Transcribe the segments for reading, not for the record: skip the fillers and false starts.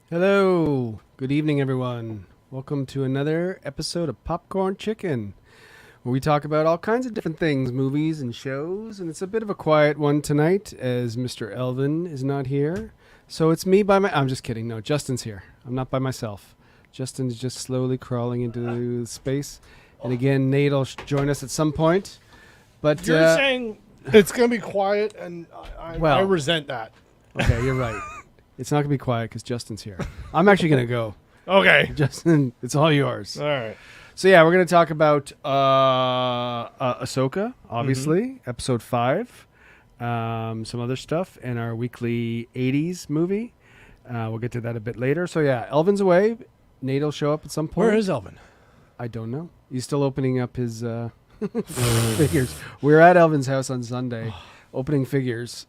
Hello. Good evening, everyone. Welcome to another episode of Popcorn Chicken, where we talk about all kinds of different things, movies and shows. And it's a bit of a quiet one tonight, as Mr. Elvin is not here. So it's me by I'm just kidding. No, Justin's here. I'm not by myself. Justin's just slowly crawling into space. And again, Nate will join us at some point. But You're saying it's going to be quiet, and I resent that. Okay, you're right. It's not going to be quiet because Justin's here. I'm actually going to go. Okay. Justin, it's all yours. All right. So yeah, we're going to talk about Ahsoka, obviously, episode 5, some other stuff, and our weekly 80s movie. We'll get to that a bit later. So yeah, Elvin's away. Nate will show up at some point. Where is Elvin? I don't know. He's still opening up his figures. We were at Elvin's house on Sunday, opening figures,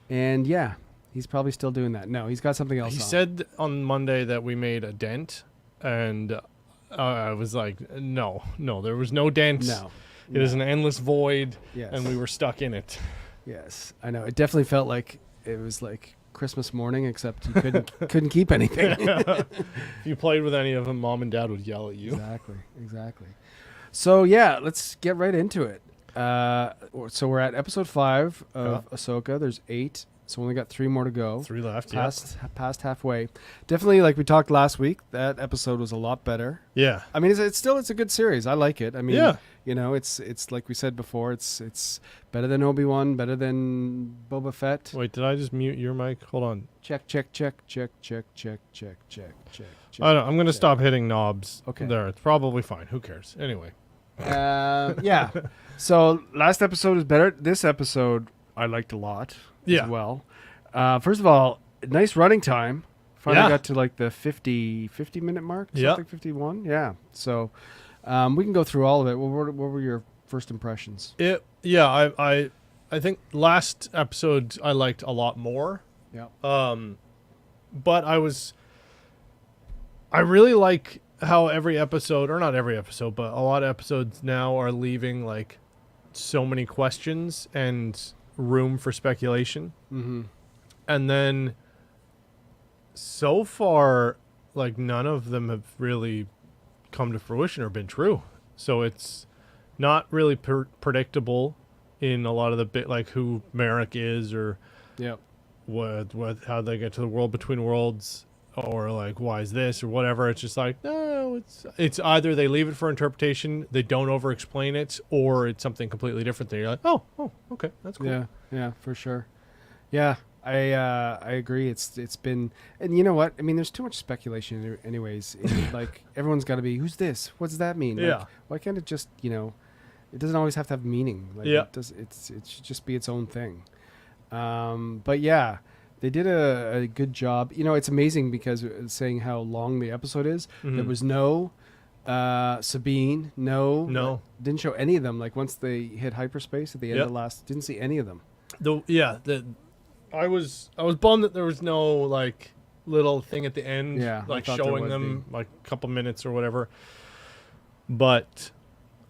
and yeah, he's probably still doing that. No, he's got something else. He said on Monday that we made a dent, and I was like, no, there was no dent. No. It is an endless void, Yes. and we were stuck in it. Yes, I know. It definitely felt like it was like Christmas morning, except you couldn't keep anything. If you played with any of them, Mom and Dad would yell at you. Exactly. So yeah, let's get right into it. So we're at episode 5 of Ahsoka. There's 8, so we only got 3 more to go. 3 left, Past halfway. Definitely, like we talked last week, that episode was a lot better. Yeah. I mean, it's a good series. I like it. I mean, Yeah. you know, it's like we said before. It's better than Obi-Wan, better than Boba Fett. Wait, did I just mute your mic? Hold on. Check. I'm going to stop hitting knobs. Okay. There. It's probably fine. Who cares? Anyway. Yeah. So last episode is better. This episode I liked a lot as well. First of all, nice running time. Finally got to like the 50 minute mark. Something 51. Yeah. So we can go through all of it. What were your first impressions? I think last episode I liked a lot more. Yeah. But I really like how every episode, or not every episode, but a lot of episodes now are leaving like so many questions and room for speculation. Mm-hmm. And then so far, like none of them have really come to fruition or been true. So it's not really predictable in a lot of the bit, like who Merrick is or what how they get to the world between worlds, or like why is this or whatever. It's just like, no, it's either they leave it for interpretation, they don't over explain it, or it's something completely different that you're like, oh okay, that's cool. Yeah, for sure. Yeah, I agree. It's been, and you know what? I mean, there's too much speculation anyways. Like everyone's got to be, who's this? What does that mean? Like, why can't it just, it doesn't always have to have meaning. Like it should just be its own thing. But yeah, they did a good job. It's amazing because saying how long the episode is. Mm-hmm. There was no Sabine, didn't show any of them. Like once they hit hyperspace at the end of last, didn't see any of them. I was bummed that there was no like little thing at the end, like showing them like a couple minutes or whatever. But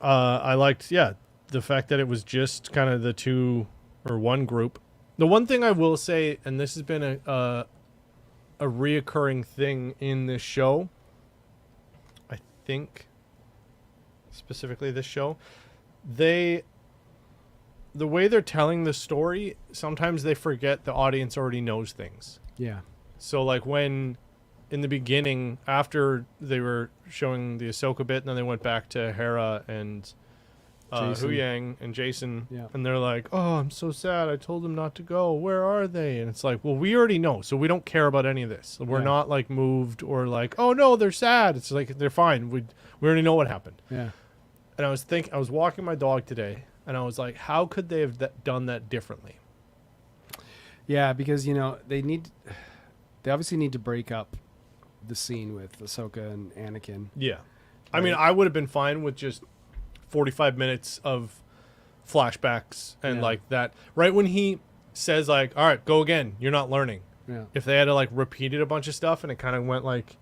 I liked the fact that it was just kind of the two or one group. The one thing I will say, and this has been a reoccurring thing in this show, I think specifically this show, the way they're telling the story, sometimes they forget the audience already knows things. Yeah. So like when in the beginning, after they were showing the Ahsoka bit, and then they went back to Hera and Hu Yang and Jason, and they're like, oh, I'm so sad. I told them not to go. Where are they? And it's like, well, we already know, so we don't care about any of this. We're not like moved or like, oh no, they're sad. It's like they're fine. We already know what happened. Yeah. And I was walking my dog today, and I was like, how could they have done that differently? Yeah, because they obviously need to break up the scene with Ahsoka and Anakin. Yeah. I mean, I would have been fine with just 45 minutes of flashbacks and like that. Right when he says like, all right, go again, you're not learning. Yeah. If they had to like repeated a bunch of stuff and it kind of went like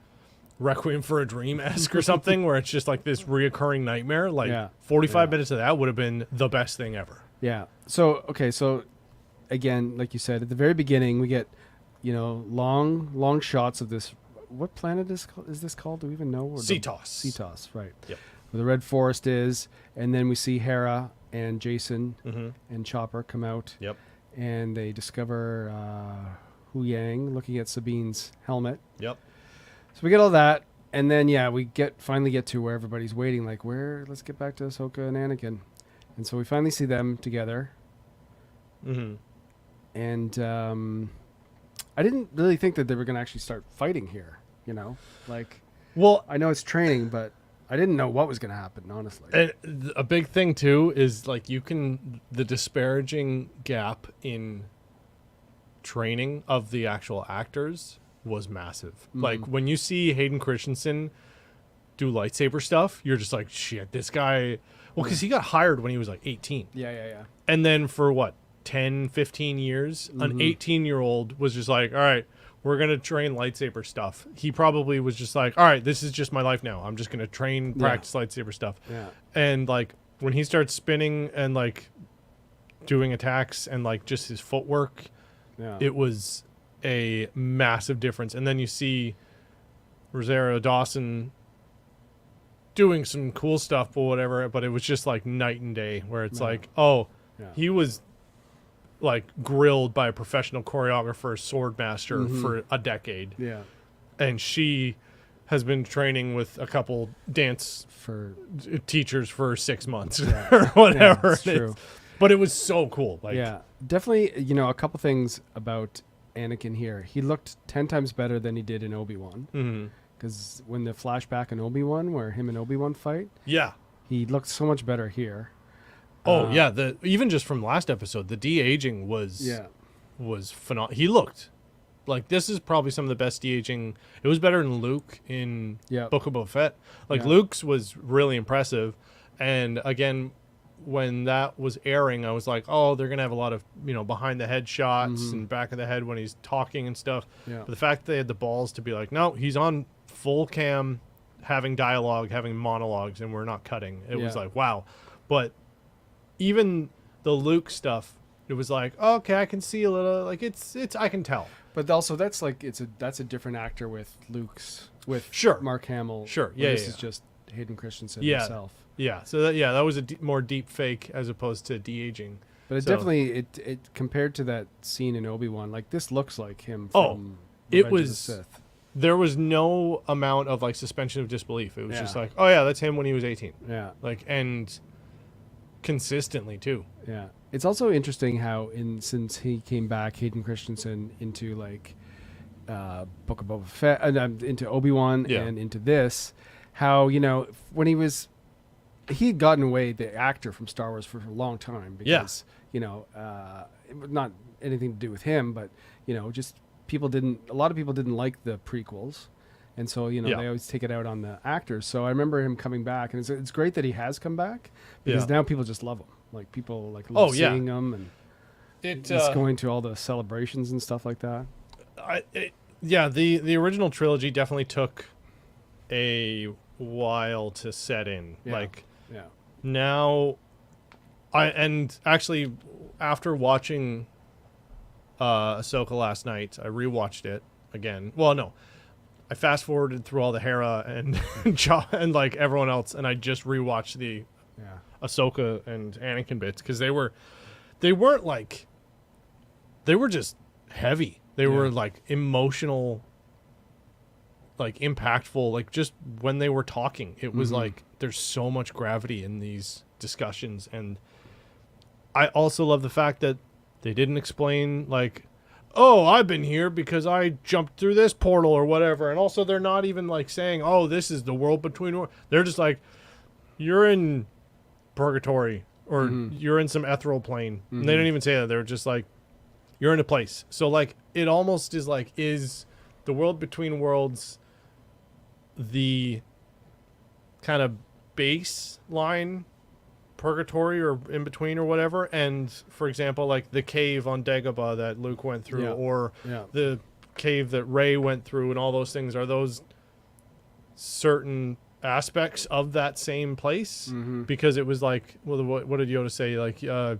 Requiem for a Dream-esque or something where it's just like this reoccurring nightmare, like 45 minutes of that would have been the best thing ever. Yeah. So again, like you said, at the very beginning we get long shots of this what planet is this called? Do we even know? Cetos. Cetos, right. Yep. Where the Red Forest is, and then we see Hera and Jason Mm-hmm. and Chopper come out. Yep. And they discover Hu Yang looking at Sabine's helmet. Yep. So we get all that, and then we finally get to where everybody's waiting. Like, let's get back to Ahsoka and Anakin, and so we finally see them together. Mm-hmm. And I didn't really think that they were going to actually start fighting here. You know, like, well, I know it's training, but I didn't know what was going to happen, honestly. And a big thing too is like the disparaging gap in training of the actual actors was massive. Mm. Like when you see Hayden Christensen do lightsaber stuff, you're just like, shit, this guy. Well, because he got hired when he was like 18. Yeah. And then for what, 10, 15 years, an 18-year-old was just like, all right, we're going to train lightsaber stuff. He probably was just like, all right, this is just my life now. I'm just going to practice lightsaber stuff. Yeah. And like when he starts spinning and like doing attacks and like just his footwork, it was a massive difference. And then you see Rosario Dawson doing some cool stuff or whatever, but it was just like night and day where it's like, he was like grilled by a professional choreographer, sword master for a decade. Yeah. And she has been training with a couple dance teachers for 6 months or whatever. It's true. But it was so cool. Like, definitely, a couple things about Anakin here. He looked 10 times better than he did in Obi-Wan. Because when the flashback in Obi-Wan, where him and Obi-Wan fight, he looked so much better here. Oh even just from last episode, the de-aging was phenomenal. He looked like this is probably some of the best de-aging. It was better than Luke in Book of Boba Fett. Like Luke's was really impressive, and again, when that was airing, I was like, oh, they're gonna have a lot of behind the head shots and back of the head when he's talking and stuff. But the fact that they had the balls to be like, no, he's on full cam, having dialogue, having monologues, and we're not cutting. It was like, wow. But even the Luke stuff, it was like, okay, I can see a little, like it's I can tell. But also that's like that's a different actor with Mark Hamill. Sure, This is just Hayden Christensen himself. Yeah, so that was a more deep fake as opposed to de-aging. But it definitely it compared to that scene in Obi-Wan, like this looks like him from Revenge of the Sith. There was no amount of like suspension of disbelief. It was just like, oh yeah, that's him when he was 18. Yeah, like and consistently too. Yeah, it's also interesting how since he came back, Hayden Christensen into like Book of Boba Fett, into Obi-Wan and into this, how when he'd gotten away the actor from Star Wars for a long time because not anything to do with him, but just a lot of people didn't like the prequels. And so, they always take it out on the actors. So I remember him coming back, and it's great that he has come back because now people just love him. Like people love seeing him, and it's going to all the celebrations and stuff like that. The original trilogy definitely took a while to set in. Now, actually after watching Ahsoka last night, I rewatched it again. Well, no. I fast forwarded through all the Hera and and like everyone else, and I just rewatched the Ahsoka and Anakin bits because they were just heavy. They were like emotional, like impactful. Like just when they were talking, it was like there's so much gravity in these discussions, and I also love the fact that they didn't explain like, oh, I've been here because I jumped through this portal or whatever. And also they're not even like saying, oh, this is the world between worlds. They're just like, you're in purgatory or you're in some ethereal plane. And they don't even say that. They're just like, you're in a place. So like, it almost is like, is the world between worlds the kind of baseline purgatory or in between or whatever? And for example, like the cave on Dagobah that Luke went through or the cave that Rey went through and all those things, are those certain aspects of that same place? Because it was like, well, what did Yoda say? Like the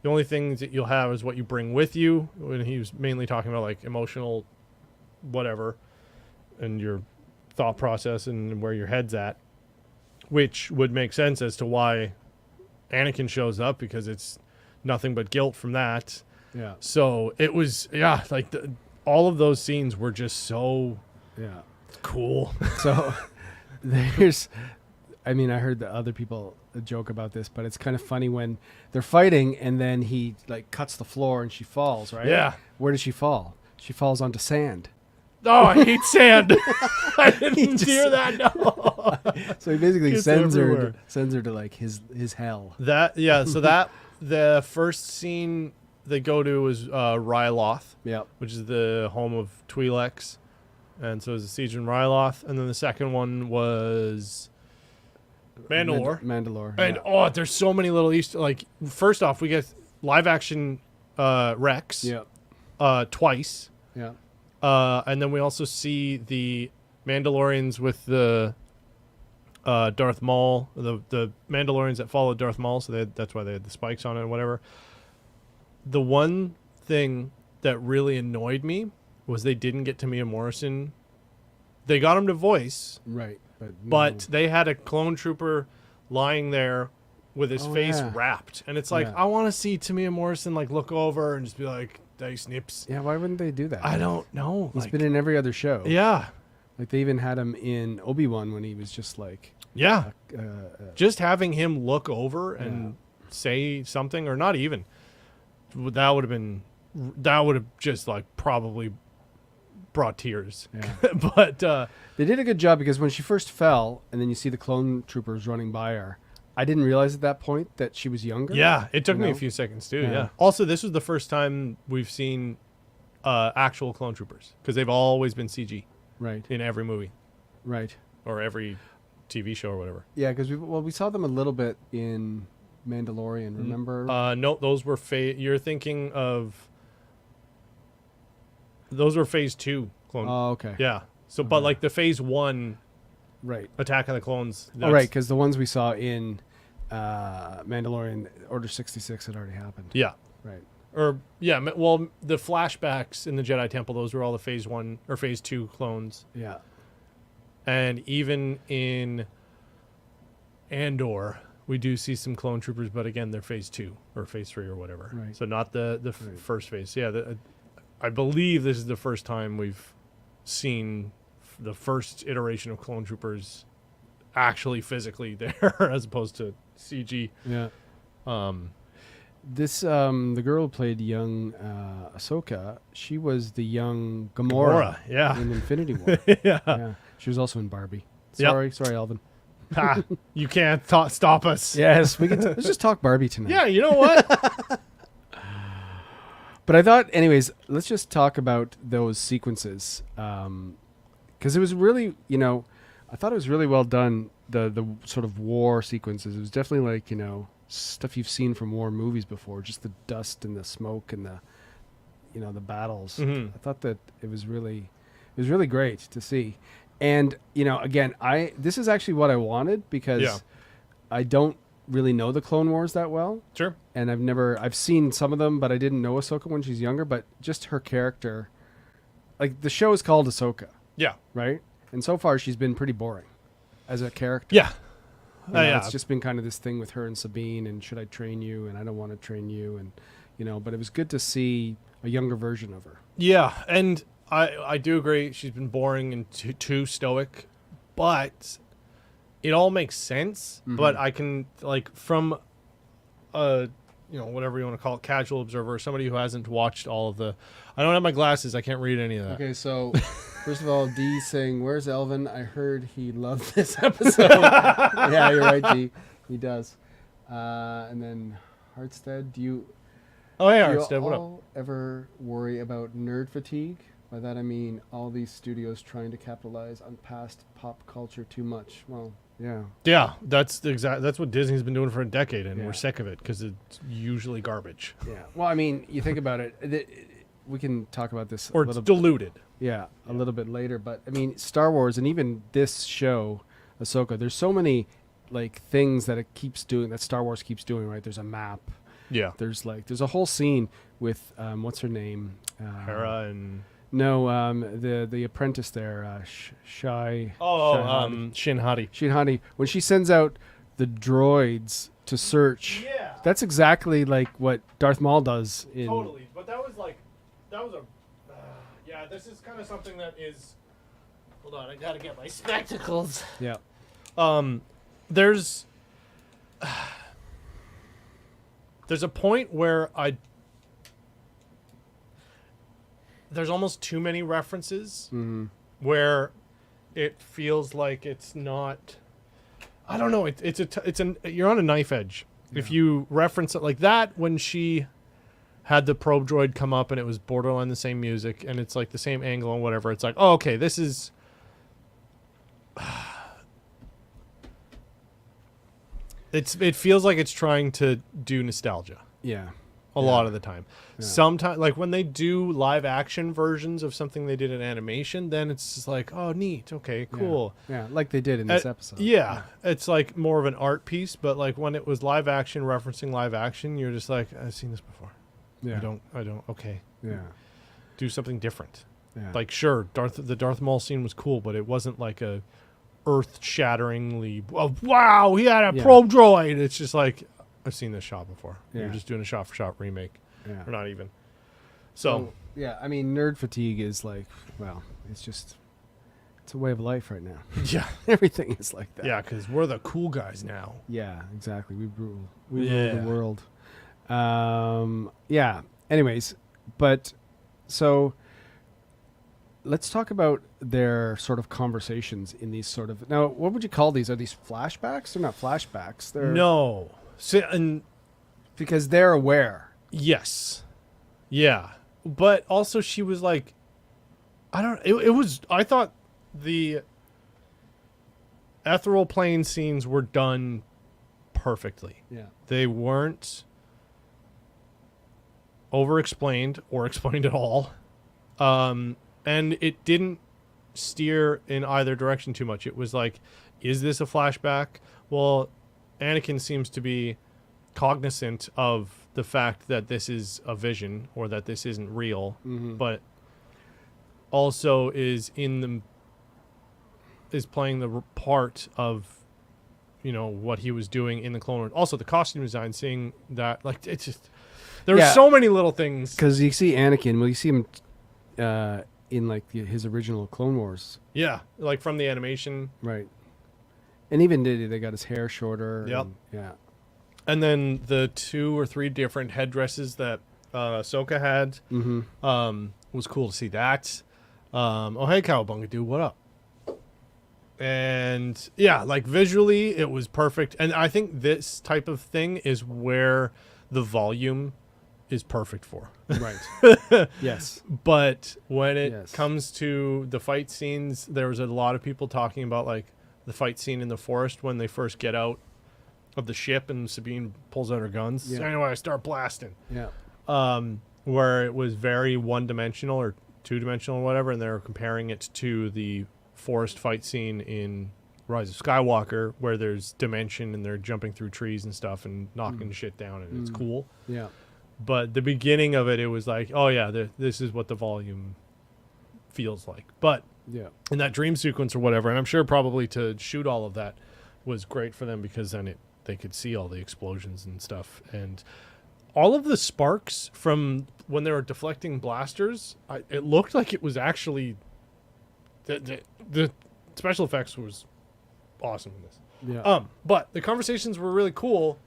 only things that you'll have is what you bring with you, when he was mainly talking about like emotional whatever. and your thought process and where your head's at, which would make sense as to why Anakin shows up, because it's nothing but guilt from that. Yeah. So it was, like all of those scenes were just so cool. So I heard the other people joke about this, but it's kind of funny when they're fighting and then he like cuts the floor and she falls, right? Yeah. Where does she fall? She falls onto sand. Oh, I hate sand. I didn't hear that. No. So he basically sends her to like his hell. So the first scene they go to is Ryloth, which is the home of Twi'leks, and so it was the siege in Ryloth, and then the second one was Mandalore. And there's so many little Easter. Like, first off, we get live action Rex. Twice. Yeah. And then we also see the Mandalorians with the Darth Maul, the Mandalorians that followed Darth Maul, so that's why they had the spikes on it and whatever. The one thing that really annoyed me was they didn't get Tamia Morrison. They got him to voice. Right. But they had a clone trooper lying there with his face wrapped. And it's like, I want to see Tamia Morrison like look over and just be like, "Dice nips." Yeah, why wouldn't they do that? I don't know. He's been in every other show. Yeah. Like they even had him in Obi-Wan when he was just like... Yeah. Just having him look over and say something, or not even. That would have just like probably brought tears. Yeah. But they did a good job, because when she first fell and then you see the clone troopers running by her, I didn't realize at that point that she was younger. Yeah, it took me a few seconds too. Yeah. Also, this was the first time we've seen actual clone troopers, because they've always been CG. Right. In every movie. Right. Or every TV show or whatever. Yeah, because we saw them a little bit in Mandalorian. Remember? No, those were you're thinking of. Those were Phase 2 clone. Oh, okay. Yeah. So, but like the Phase 1. Right. Attack of the Clones. Right, because the ones we saw in Mandalorian, Order 66 had already happened. Yeah. Right. Or, well, the flashbacks in the Jedi Temple, those were all the Phase 1 or Phase 2 clones. Yeah. And even in Andor, we do see some clone troopers, but again, they're Phase 2 or Phase 3 or whatever. Right. So not the first phase. Yeah, I believe this is the first time we've seen the first iteration of clone troopers actually physically there as opposed to CG. Yeah. This the girl who played young Ahsoka, she was the young Gamora in Infinity War. Yeah. She was also in Barbie. Sorry, Alvin. You can't stop us. Yes, we can. Let's just talk Barbie tonight. Yeah, you know what? But I thought, anyways, let's just talk about those sequences, because it was really, I thought it was really well done. The sort of war sequences. It was definitely like stuff you've seen from war movies before. Just the dust and the smoke and the battles. Mm-hmm. I thought that it was really great to see. And again, this is actually what I wanted, because I don't really know the Clone Wars that well. Sure. And I've seen some of them, but I didn't know Ahsoka when she's younger. But just her character, like the show is called Ahsoka. Yeah. Right. And so far she's been pretty boring as a character. Yeah. It's just been kind of this thing with her and Sabine, and should I train you? And I don't want to train you. And, but it was good to see a younger version of her. Yeah. And I do agree. She's been boring and too stoic, but it all makes sense. Mm-hmm. But I can, like, from whatever you want to call it, casual observer, somebody who hasn't watched all of the, I don't have my glasses. I can't read any of that. Okay. So first of all, D's saying, "Where's Elvin? I heard he loved this episode." Yeah, you're right, D. He does. And then Hartstead, do you Hartstead, what up? Ever worry about nerd fatigue? By that I mean all these studios trying to capitalize on past pop culture too much. Well, yeah. Yeah, that's what Disney's been doing for a decade, and we're sick of it because it's usually garbage. Yeah. Well, I mean, you think about it. We can talk about this or it's diluted. Yeah, a little bit later. But I mean, Star Wars and even this show, Ahsoka. There's so many like things that it keeps doing, that Star Wars keeps doing. Right? There's a map. Yeah. There's a whole scene with what's her name? Hera and. No, the apprentice there, Shin Hati. Shin Hati. When she sends out the droids to search, that's exactly like what Darth Maul does. Totally, but that was a this is kind of something that is. Hold on, I gotta get my spectacles. Yeah. There's a point where there's almost too many references where it feels like it's not. I don't know. You're on a knife edge if you reference it like that. When she had the probe droid come up and it was borderline the same music and it's like the same angle and whatever, it's like, oh, okay, this is. It feels like it's trying to do nostalgia. Yeah. A lot of the time. Yeah. Sometimes, like when they do live action versions of something they did in animation, then it's just like, oh, neat. Okay, cool. Yeah, like they did in this episode. Yeah, it's like more of an art piece, but like when it was live action referencing live action, you're just like, I've seen this before. Yeah. I don't. Okay. Yeah. Do something different. Yeah. Like, sure, the Darth Maul scene was cool, but it wasn't like a earth-shatteringly, oh, wow, he had a probe droid. It's just like, I've seen this shot before. Yeah. You're just doing a shot-for-shot remake. Yeah. Or not even. So yeah, I mean, nerd fatigue is like, well, it's a way of life right now. Yeah. Everything is like that. Yeah, because we're the cool guys now. Yeah, exactly. We rule the world. Yeah. Anyways, but so let's talk about their sort of conversations in these sort of. Now, what would you call these? Are these flashbacks? They're not flashbacks. They're no. Because they're aware. Yes. Yeah. But also she was like, I thought the ethereal plane scenes were done perfectly. Yeah. They weren't over-explained or explained at all. And it didn't steer in either direction too much. It was like, is this a flashback? Well, Anakin seems to be cognizant of the fact that this is a vision or that this isn't real, but also is playing the part of, what he was doing in the Clone Wars. Also, the costume design, seeing that, like, it's just there were so many little things. Because you see Anakin, you see him in like his original Clone Wars. Yeah, like from the animation, right? And even they got his hair shorter. Yep. Yeah. And then the 2 or 3 different headdresses that Ahsoka had was cool to see that. Oh, hey, Cowabunga, dude, what up? And yeah, like visually, it was perfect. And I think this type of thing is where the volume is perfect for. Right. Yes. But when it comes to the fight scenes, there was a lot of people talking about like the fight scene in the forest when they first get out of the ship and Sabine pulls out her guns. Yeah. So anyway, I start blasting. Yeah. Where it was very one-dimensional or two-dimensional or whatever, and they were comparing it to the forest fight scene in Rise of Skywalker, where there's dimension and they're jumping through trees and stuff and knocking shit down, and it's cool. Yeah. But the beginning of it was like, oh yeah, this is what the volume feels like. But in that dream sequence or whatever, and I'm sure probably to shoot all of that was great for them because then they could see all the explosions and stuff. And all of the sparks from when they were deflecting blasters, it looked like it was actually... The special effects was awesome in this. Yeah. But the conversations were really cool.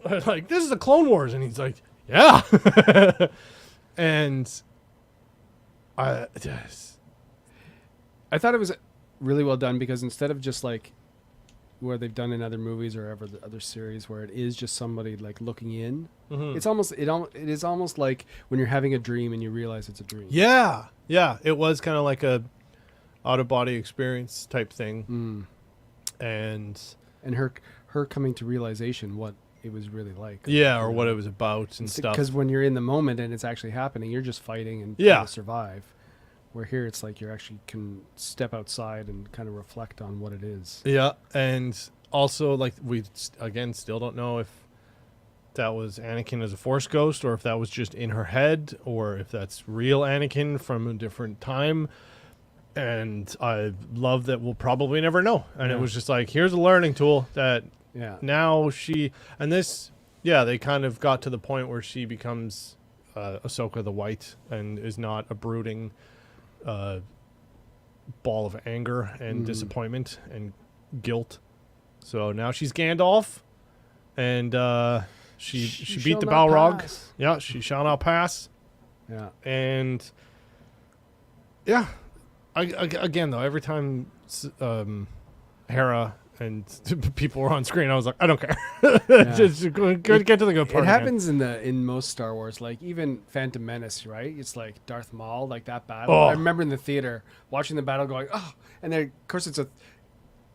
Like, this is the Clone Wars. And he's like, yeah. And I thought it was really well done because instead of just like where they've done in other movies or other series where it is just somebody like looking in, it's almost it is almost like when you're having a dream and you realize it's a dream. Yeah. It was kind of like a out of body experience type thing. And her coming to realization what it was really like. Yeah, or what it was about and stuff. Because when you're in the moment and it's actually happening, you're just fighting and trying to survive. Where here it's like you actually can step outside and kind of reflect on what it is. Yeah, and also like we again still don't know if that was Anakin as a Force ghost, or if that was just in her head, or if that's real Anakin from a different time. And I love that we'll probably never know. And it was just like, here's a learning tool that now she... And this, they kind of got to the point where she becomes Ahsoka the White and is not a brooding ball of anger and disappointment and guilt. So now she's Gandalf, and she beat the Balrog. Yeah, she shall not pass. Yeah. And again, though, every time Hera and people were on screen, I was like, I don't care. Just get to the good part. It happens in most Star Wars, like even Phantom Menace, right? It's like Darth Maul, like that battle. I remember in the theater watching the battle, going, oh, and then of course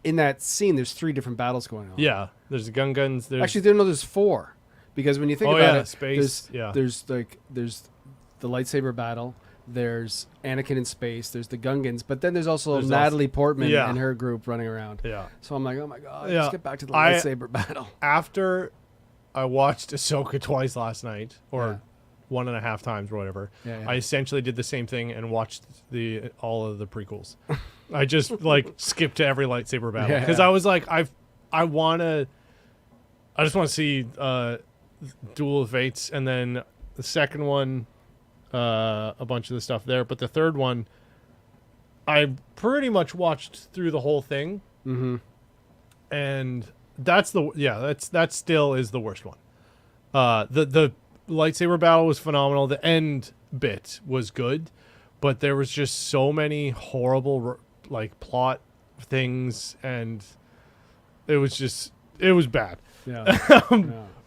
in that scene, there's 3 different battles going on. Yeah, there's the guns. Actually, there's 4, because when you think about it, space. There's the lightsaber battle. There's Anakin in space. There's the Gungans, but then there's also Natalie Portman and her group running around. Yeah. So I'm like, oh my god, let's get back to the lightsaber battle. After I watched Ahsoka twice last night, or 1.5 times, or whatever, I essentially did the same thing and watched all of the prequels. I just skipped to every lightsaber battle because I was like, I just want to see Duel of Fates, and then the second one. A bunch of the stuff there, but the third one I pretty much watched through the whole thing, and that still is the worst one. The lightsaber battle was phenomenal. The end bit was good, but there was just so many horrible plot things, and it was bad.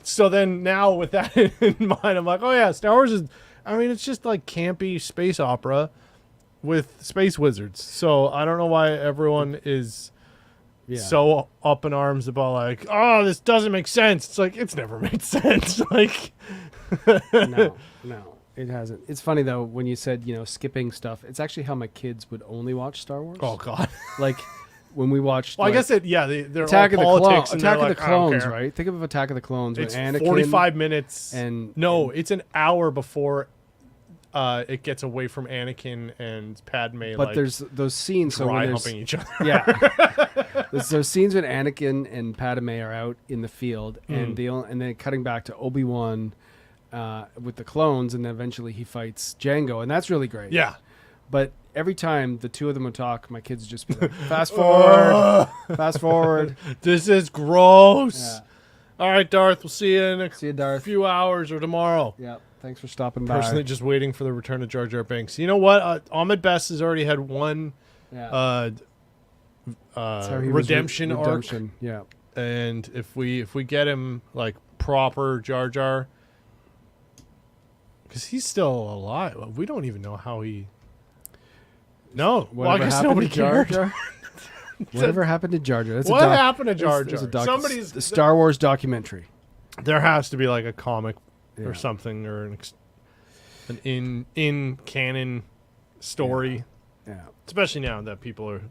So then now with that in mind, I'm like, oh yeah, Star Wars is. I mean, it's just like campy space opera with space wizards. So I don't know why everyone is so up in arms about like, oh, this doesn't make sense. It's like, it's never made sense. No, it hasn't. It's funny though, when you said, skipping stuff, it's actually how my kids would only watch Star Wars. Oh God. When we watched, I guess they're Attack all of politics. Attack of the Clones, right? Think of Attack of the Clones. It's Anakin 45 minutes, it's an hour before it gets away from Anakin and Padme. But there's those scenes, dry humping each other. Yeah, there's those scenes when Anakin and Padme are out in the field, and then cutting back to Obi-Wan with the clones, and then eventually he fights Jango, and that's really great. Yeah. But every time the two of them would talk, my kids would just be like, fast forward, fast forward. This is gross. Yeah. All right, Darth, we'll see you in Darth. Few hours or tomorrow. Yeah, thanks for stopping by. Personally just waiting for the return of Jar Jar Binks. You know what? Ahmed Best has already had one redemption arc. Yeah. And if we get him proper Jar Jar, because he's still alive. We don't even know how he... No, I guess nobody cared. Whatever happened to Jar Jar? What happened to Jar Jar? Somebody's the Star Wars documentary. There has to be a comic or something, or an in canon story. Yeah. Especially now that people are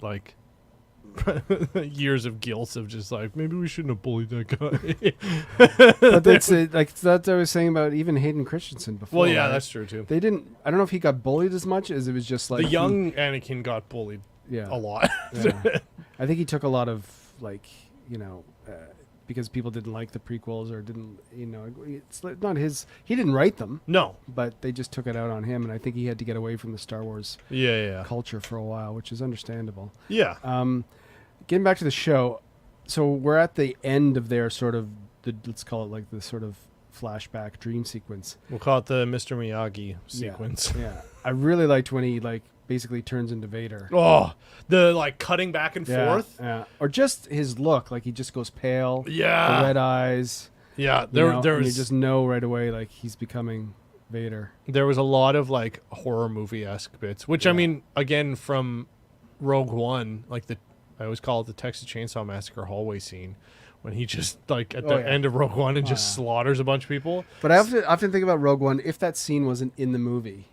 years of guilt of just maybe we shouldn't have bullied that guy. But that's that's what I was saying about even Hayden Christensen before. Well, yeah, right? that's true too. They didn't. I don't know if he got bullied as much as it was just the young Anakin got bullied. A lot. Yeah. I think he took a lot of because people didn't like the prequels or didn't it's not his. He didn't write them. No, but they just took it out on him, and I think he had to get away from the Star Wars culture for a while, which is understandable. Yeah. Getting back to the show, so we're at the end of their sort of let's call it the sort of flashback dream sequence. We'll call it the Mr. Miyagi sequence. Yeah. I really liked when he basically turns into Vader. Oh, the cutting back and forth. Yeah. Or just his look, he just goes pale. Yeah. The red eyes. Yeah. There was, you just know right away he's becoming Vader. There was a lot of horror movie-esque bits, which I mean, again, from Rogue One, I always call it the Texas Chainsaw Massacre hallway scene, when he just at the end of Rogue One and just slaughters a bunch of people. But I often think about Rogue One. If that scene wasn't in the movie,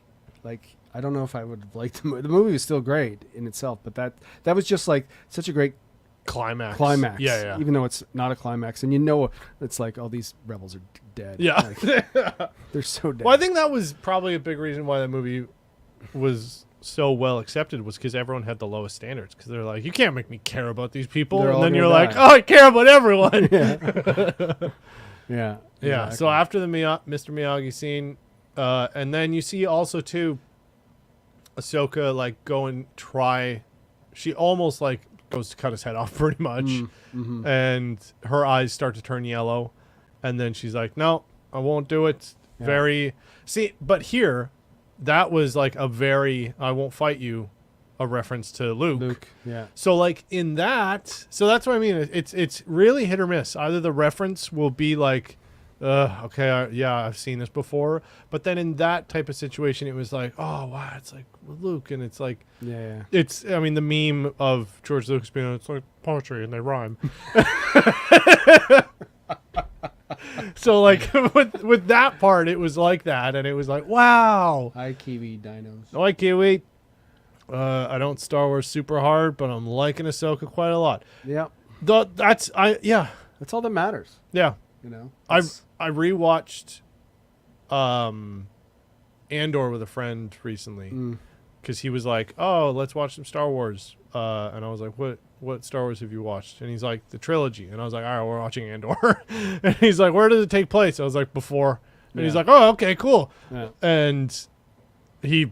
I don't know if I would have liked the movie. The movie was still great in itself, but that was just such a great climax. Yeah. Even though it's not a climax, and it's like all these rebels are dead. Yeah, like, they're so dead. Well, I think that was probably a big reason why that movie was so well accepted, was because everyone had the lowest standards. Because they're like, you can't make me care about these people, and then you're like, oh, I care about everyone. Yeah. Exactly. So after the Mr. Miyagi scene, and then you see also too, Ahsoka like go and try. She almost like goes to cut his head off pretty much, and her eyes start to turn yellow, and then she's like, no, I won't do it. But here, that was like a very I won't fight you, a reference to Luke. Yeah. So like in that, so that's what I mean. It's really hit or miss. Either the reference will be like, okay, I've seen this before. But then in that type of situation, it was like, oh wow, it's like Luke, and it's like, it's. I mean, the meme of George Lucas being, it's like poetry and they rhyme. So like with that part, it was like that, and it was like, wow. Hi Kiwi dinos. Hi Kiwi. I don't Star Wars super hard, but I'm liking Ahsoka quite a lot. Yeah. That's all that matters. Yeah. You know. I rewatched Andor with a friend recently because he was like, "Oh, let's watch some Star Wars," and I was like, "What Star Wars have you watched?" And he's like, "The trilogy," and I was like, "All right, we're watching Andor," and he's like, "Where does it take place?" I was like, "Before," and he's like, "Oh, okay, cool," and he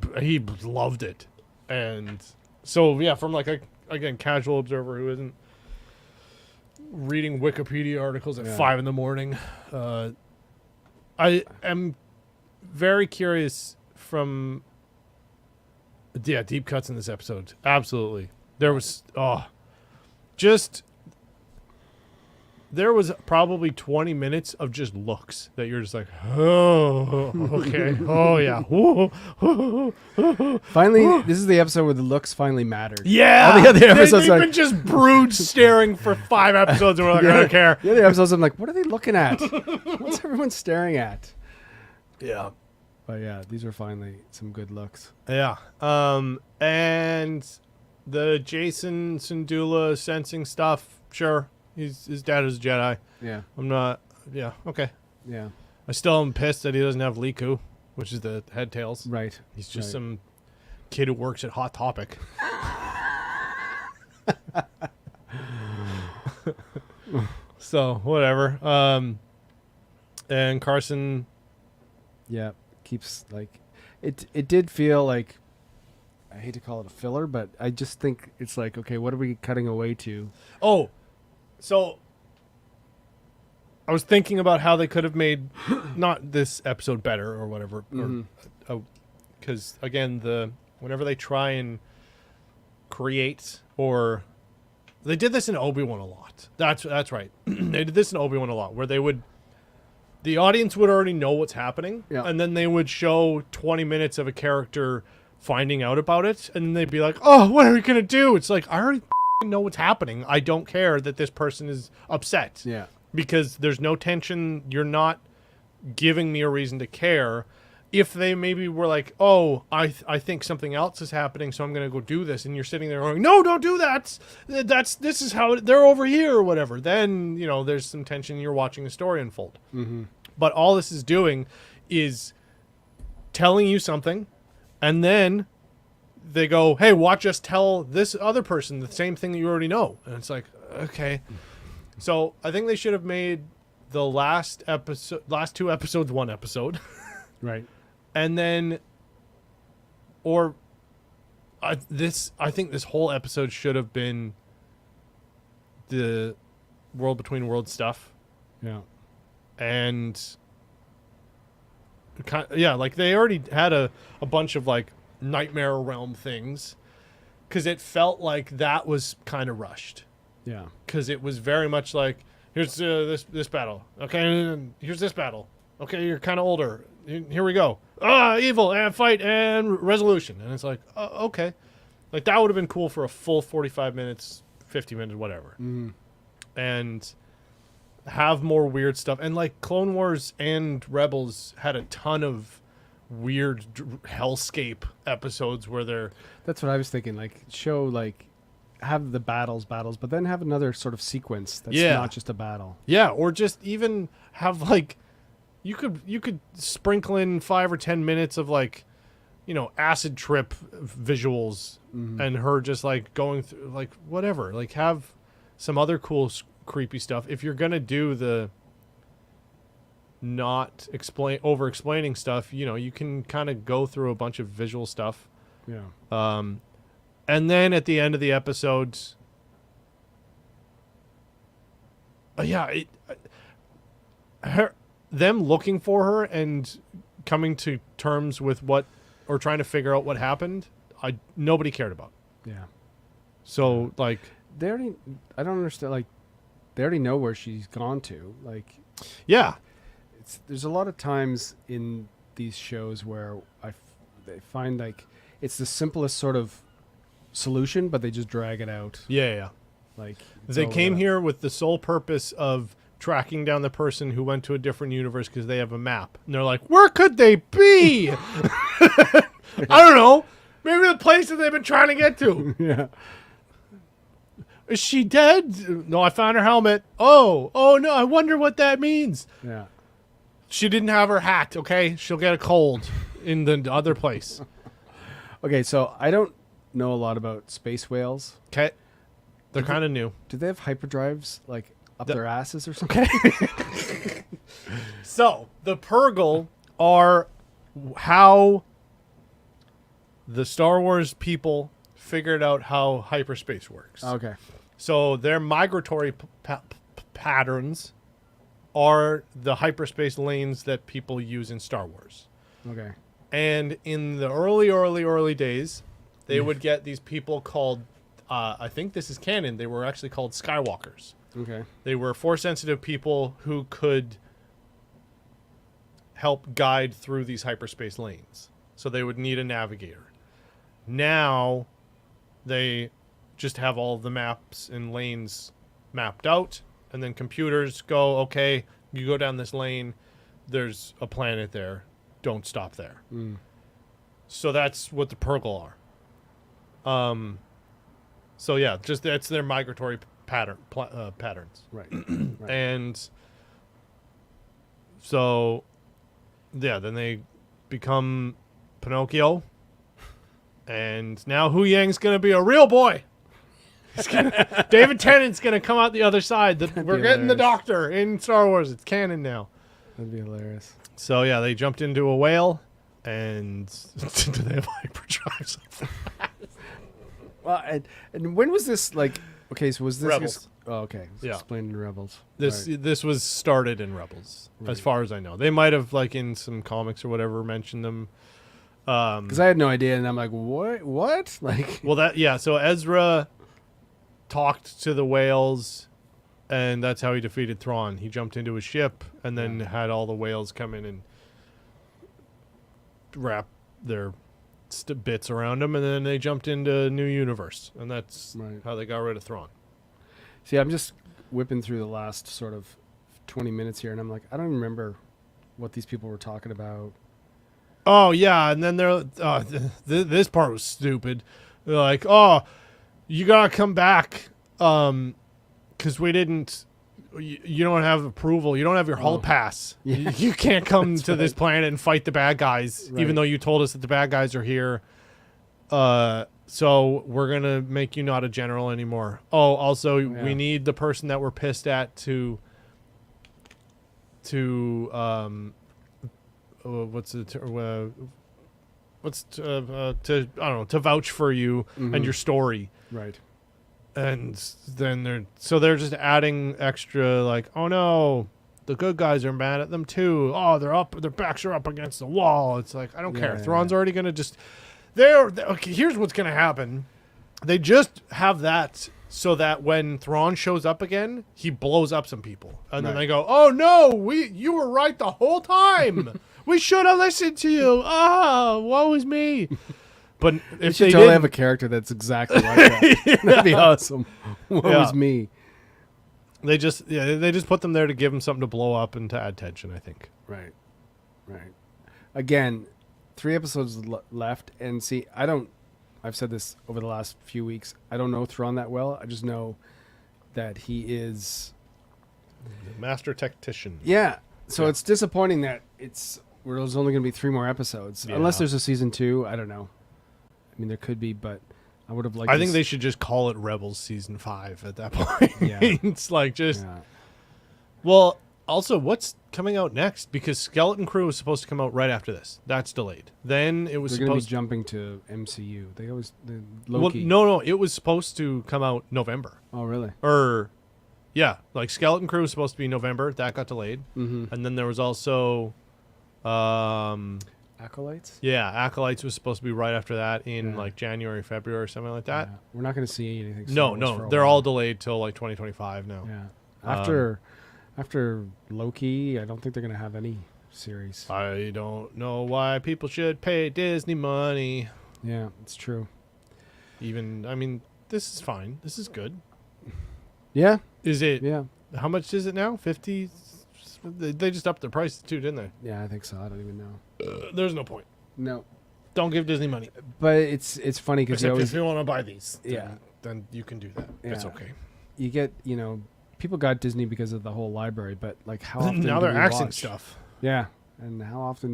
loved it. And so, yeah, from like again, casual observer who isn't reading Wikipedia articles at 5 a.m, I am very curious from, deep cuts in this episode. Absolutely. There was, there was probably 20 minutes of just looks that you're just like, oh, okay. Oh, yeah. Finally, this is the episode where the looks finally mattered. Yeah. All the other episodes they've been just brood staring for 5 episodes, and we're like, I don't care. The other episodes, I'm like, what are they looking at? What's everyone staring at? Yeah. But yeah, these are finally some good looks. Yeah. And the Jason Syndulla sensing stuff, sure. His dad is a Jedi. Yeah. I'm not. Yeah. Okay. Yeah. I still am pissed that he doesn't have Liku, which is the head tails. Right. He's just some kid who works at Hot Topic. So whatever. And Carson. Yeah. Keeps like it. It did feel like, I hate to call it a filler, but I just think it's like, okay, what are we cutting away to? Oh. So, I was thinking about how they could have made not this episode better or whatever, because again, whenever they try and create, or they did this in Obi-Wan a lot. That's right. They did this in Obi-Wan a lot, where the audience would already know what's happening, and then they would show 20 minutes of a character finding out about it, and they'd be like, "Oh, what are we gonna do?" It's like, I already know what's happening. I don't care that this person is upset. Yeah. Because there's no tension. You're not giving me a reason to care. If they maybe were like, oh, I think something else is happening, so I'm going to go do this, and you're sitting there going, no, don't do that. This is how they're over here or whatever. Then, there's some tension. You're watching a story unfold. Mm-hmm. But all this is doing is telling you something, and then they go, hey, watch us tell this other person the same thing that you already know. And it's like, okay. So I think they should have made the last 2 episodes 1 episode. Right. And then, I think this whole episode should have been the World Between Worlds stuff. Yeah. And like they already had a bunch of like Nightmare Realm things, because it felt like that was kind of rushed. Yeah. Because it was very much like, here's this battle. Okay, and here's this battle. Okay, you're kind of older. Here we go. Evil and fight and resolution. And it's like, okay. Like that would have been cool for a full 45 minutes, 50 minutes, whatever. Mm. And have more weird stuff. And like Clone Wars and Rebels had a ton of weird hellscape episodes where they're... That's what I was thinking. Like show like have the battles, but then have another sort of sequence that's not just a battle. Yeah, or just even have like you could sprinkle in 5 or 10 minutes of like, acid trip visuals and her just like going through like whatever, like have some other cool creepy stuff. If you're gonna do the not over explaining stuff, you can kind of go through a bunch of visual stuff. Yeah. And then at the end of the episodes, them looking for her and coming to terms with or trying to figure out what happened, nobody cared about. Yeah. So like I don't understand. Like they already know where she's gone to. Like, yeah, there's a lot of times in these shows where they find like it's the simplest sort of solution, but they just drag it out. Yeah. Like they came here with the sole purpose of tracking down the person who went to a different universe because they have a map. And they're like, where could they be? I don't know. Maybe the place that they've been trying to get to. Yeah. Is she dead? No, I found her helmet. Oh no, I wonder what that means. Yeah. She didn't have her hat, okay? She'll get a cold in the other place. Okay, so I don't know a lot about space whales. Okay. They're kind of new. Do they have hyperdrives like up their asses or something? So, the Purgle are how the Star Wars people figured out how hyperspace works. Okay. So, their migratory patterns are the hyperspace lanes that people use in Star Wars. Okay. And in the early days, they would get these people called, I think this is canon, they were actually called Skywalkers. Okay. They were Force-sensitive people who could help guide through these hyperspace lanes. So they would need a navigator. Now, they just have all the maps and lanes mapped out, and then computers go, okay, you go down this lane, there's a planet there, don't stop there. So that's what the Purgle are. So yeah, just that's their migratory patterns. Right. And so, yeah, then they become Pinocchio, and now Hu Yang's gonna be a real boy. David Tennant's gonna come out the other side. We're getting the Doctor in Star Wars. It's canon now. That'd be hilarious. So yeah, they jumped into a whale, and do they have hyperdrives? Well, and when was this like? Okay, so was this Rebels? Okay, Yeah. Explained in Rebels. This was started in Rebels, as far as I know. They might have like in some comics or whatever mentioned them. Because I had no idea, and I'm like, what? Like, well, so Ezra talked to the whales, and that's how he defeated Tron. He jumped into his ship and then had all the whales come in and wrap their bits around him, and then they jumped into a new universe, and that's how they got rid of Thrawn. See, I'm just whipping through the last sort of 20 minutes here, and I'm like, I don't remember what these people were talking about. Oh, yeah, and then they're this part was stupid. They're like, oh, you gotta come back because we didn't... You don't have approval. You don't have your hall pass. Yeah. You can't come to this planet and fight the bad guys, even though you told us that the bad guys are here. So we're going to make you not a general anymore. Oh, also, we need the person that we're pissed at to vouch for you and your story. Right. And then they're just adding extra, like, oh no, the good guys are mad at them too. Oh, their backs are up against the wall. It's like, I don't care. Thrawn's already gonna just okay, here's what's gonna happen. They just have that so that when Thrawn shows up again, he blows up some people. And then they go, oh no, you were right the whole time. We should have listened to you. Woe is me. But if they totally have a character that's exactly like that, that'd be awesome. What was me? They just put them there to give them something to blow up and to add tension, I think. Right. Again, 3 episodes left, and see, I don't I've said this over the last few weeks. I don't know Thrawn that well. I just know that he is the master tactician. Yeah. So it's disappointing that there's only going to be 3 more episodes, unless there's a season 2. I don't know. I mean, there could be, but I would have liked. I think they should just call it Rebels season 5 at that point. Yeah. It's like just. Yeah. Well, also, what's coming out next? Because Skeleton Crew was supposed to come out right after this. That's delayed. Then it was supposed to be jumping to MCU. Loki. Well, no, it was supposed to come out November. Oh, really? Yeah, like Skeleton Crew was supposed to be November. That got delayed. Mm-hmm. And then there was also Acolytes? Yeah, Acolytes was supposed to be right after that in like January, February, or something like that. Yeah. We're not going to see anything. No, they're all delayed till like 2025 now. Yeah. After Loki, I don't think they're going to have any series. I don't know why people should pay Disney money. Yeah, it's true. This is fine. This is good. Yeah. Is it? Yeah. How much is it now? 50? They just upped their prices too, didn't they? Yeah, I think so. I don't even know. There's no point. No. Don't give Disney money. But it's funny because if you want to buy these, then you can do that. Yeah. It's okay. You get, people got Disney because of the whole library, but like how often now they're axing stuff. Yeah. And how often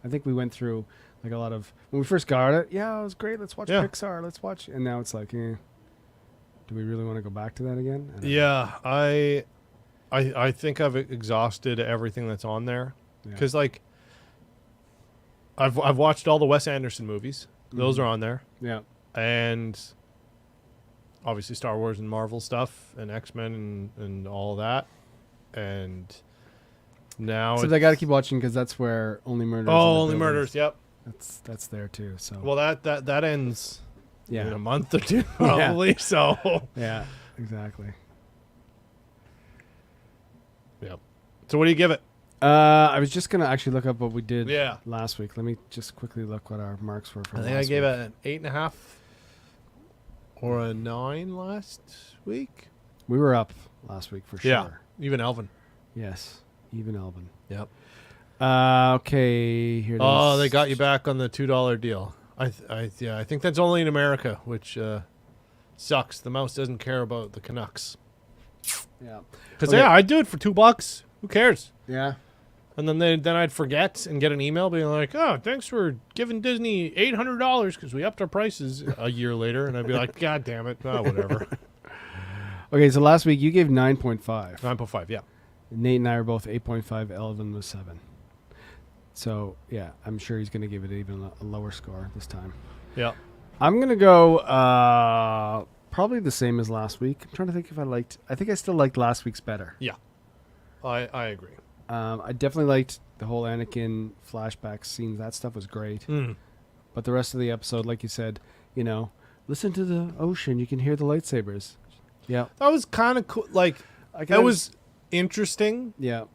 I think we went through like a lot of, when we first got it, it was great. Let's watch Pixar. Let's watch. And now it's like, do we really want to go back to that again? I think I've exhausted everything that's on there because like I've watched all the Wes Anderson movies. Those are on there. Yeah. And obviously Star Wars and Marvel stuff and X-Men and all that. And now they got to keep watching because that's where Only Murders. Oh, Only Murders. Yep. That's there too. So well, that ends. In a month or 2 probably. So yeah, exactly. Yep. So what do you give it? I was just gonna actually look up what we did last week. Let me just quickly look what our marks were for. I think I gave it an 8.5 or a 9 last week. We were up last week for sure. Yeah, even Elvin. Yes, even Elvin. Yep. Okay, here it is. Oh, they got you back on the $2 deal. I think that's only in America, which sucks. The mouse doesn't care about the Canucks. Yeah. Because I'd do it for $2. Who cares? Yeah. And then I'd forget and get an email being like, "Oh, thanks for giving Disney $800 because we upped our prices a year later." And I'd be like, "God damn it, whatever." Okay, so last week you gave 9.5. 9.5, yeah. Nate and I were both 8.5. Elvin was 7. So, yeah, I'm sure he's going to give it even a lower score this time. Yeah. I'm going to go probably the same as last week. I'm trying to think if I think I still liked last week's better. Yeah. I agree. I definitely liked the whole Anakin flashback scenes. That stuff was great. But the rest of the episode, like you said, listen to the ocean. You can hear the lightsabers. Yeah. That was kind of cool. Like, that was interesting. Yeah.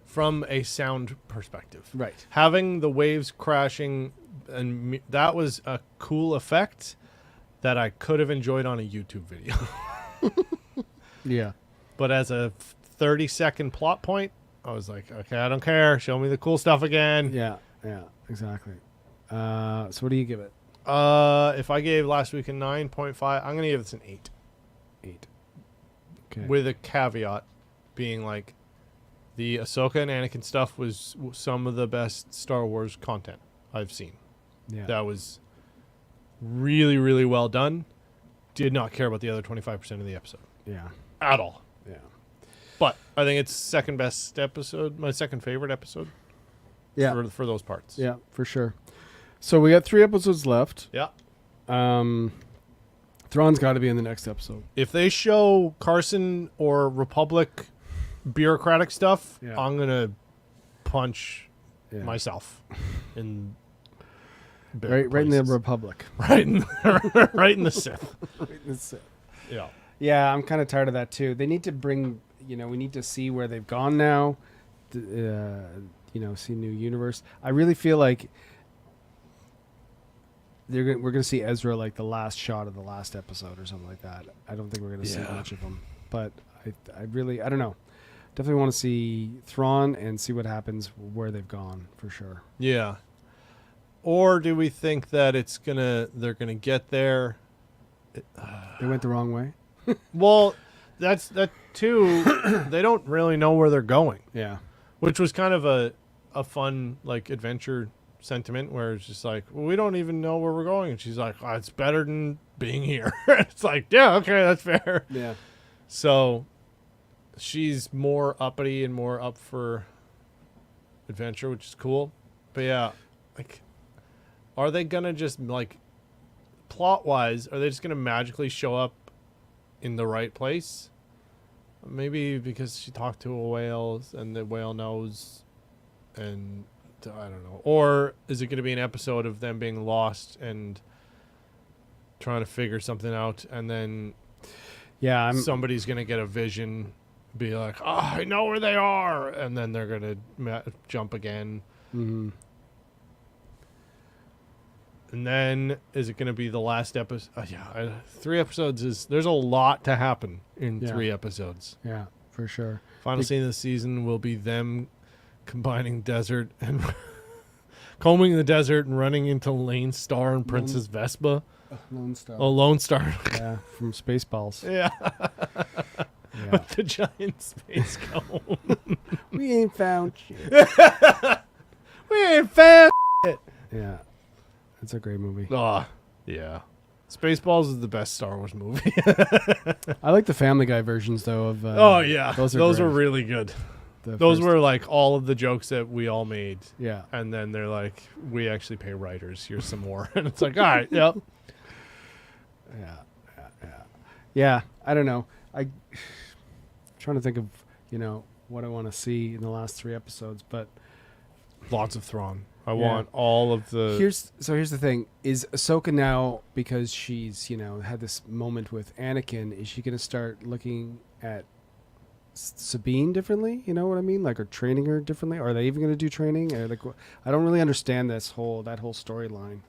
From a sound perspective. Right. Having the waves crashing, and that was a cool effect that I could have enjoyed on a YouTube video. Yeah. But as a 30-second plot point, I was like, okay, I don't care. Show me the cool stuff again. Yeah, exactly. So what do you give it? If I gave last week a 9.5, I'm going to give this an 8. 8. Okay. With a caveat being like, the Ahsoka and Anakin stuff was some of the best Star Wars content I've seen. Yeah. That was really, really well done. Did not care about the other 25% of the episode. Yeah. At all. Yeah. But I think it's second best episode, my second favorite episode. Yeah. For those parts. Yeah, for sure. So we got 3 episodes left. Yeah. Thrawn's got to be in the next episode. If they show Carson or Republic bureaucratic stuff, I'm going to punch myself in right in the Republic. Right in the Sith. Right in the Sith. Yeah. Yeah, I'm kind of tired of that too. They need to bring, we need to see where they've gone now. See new universe. I really feel like we're going to see Ezra like the last shot of the last episode or something like that. I don't think we're going to see much of him. But I don't know. Definitely want to see Thrawn and see what happens where they've gone for sure. Yeah. Or do we think that they're gonna get there? They went the wrong way. Well, that too. They don't really know where they're going. Yeah. Which was kind of a fun like adventure sentiment where it's just like, well, we don't even know where we're going, and she's like, oh, it's better than being here. It's like, yeah, okay, that's fair. Yeah. So she's more uppity and more up for adventure, which is cool. But yeah, like, are they gonna just like plot wise, are they just gonna magically show up in the right place? Maybe because she talked to a whale and the whale knows, and I don't know. Or is it going to be an episode of them being lost and trying to figure something out, and then somebody's going to get a vision, be like, oh, I know where they are, and then they're going to jump again. Mm-hmm. And then is it going to be the last episode? 3 episodes there's a lot to happen in 3 episodes. Yeah, for sure. Final scene of the season will be them combining desert and combing the desert and running into Lane Star and Princess Vespa. Lone Star. Oh, Lone Star. Yeah, from Spaceballs. Yeah. With the giant space cone. We ain't found shit. We ain't found shit. Yeah. It's a great movie. Oh, yeah. Spaceballs is the best Star Wars movie. I like the Family Guy versions, though. Of those are really good. Those were like all of the jokes that we all made. Yeah. And then they're like, we actually pay writers. Here's some more. And it's like, all right, yep. Yeah. I don't know. I'm trying to think of, what I want to see in the last 3 episodes, but lots of Tron. I want all of the... Here's the thing. Is Ahsoka now, because she's, had this moment with Anakin, is she going to start looking at Sabine differently? You know what I mean? Like, or training her differently? Or are they even going to do training? Or like, I don't really understand that whole storyline.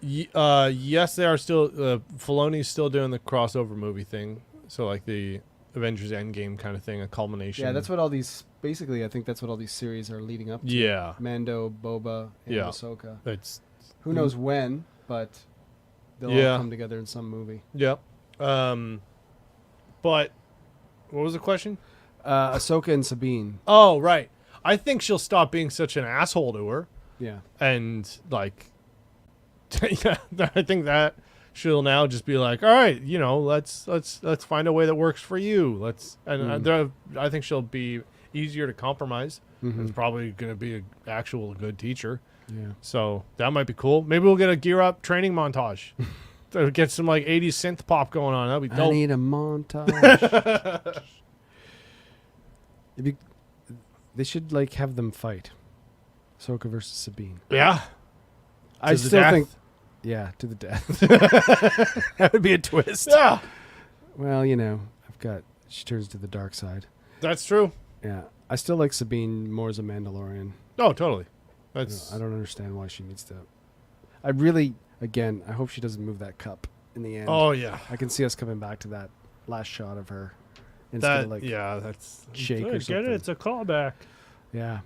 Yes, they are still... Filoni's still doing the crossover movie thing. So, like, the Avengers Endgame kind of thing, a culmination. Yeah, that's what all these... Basically, I think that's what all these series are leading up to. Yeah. Mando, Boba, and Ahsoka. Who knows when, but they'll all come together in some movie. Yep. But what was the question? Ahsoka and Sabine. Oh, right. I think she'll stop being such an asshole to her. Yeah. And, like, I think that she'll now just be like, all right, let's find a way that works for you. I think she'll be easier to compromise. Mm-hmm. It's probably going to be an actual good teacher. Yeah. So that might be cool. Maybe we'll get a Gear Up training montage. To get some like 80s synth pop going on. That'd be dope. I need a montage. They should like have them fight. Ahsoka versus Sabine. Yeah. I still think to the death. That would be a twist. Yeah. Well, she turns to the dark side. That's true. Yeah, I still like Sabine more as a Mandalorian. Oh, totally. I don't understand why she needs to. I really, again, I hope she doesn't move that cup in the end. Oh yeah, I can see us coming back to that last shot of her. That's shake or something. Get it? It's a callback. Yeah.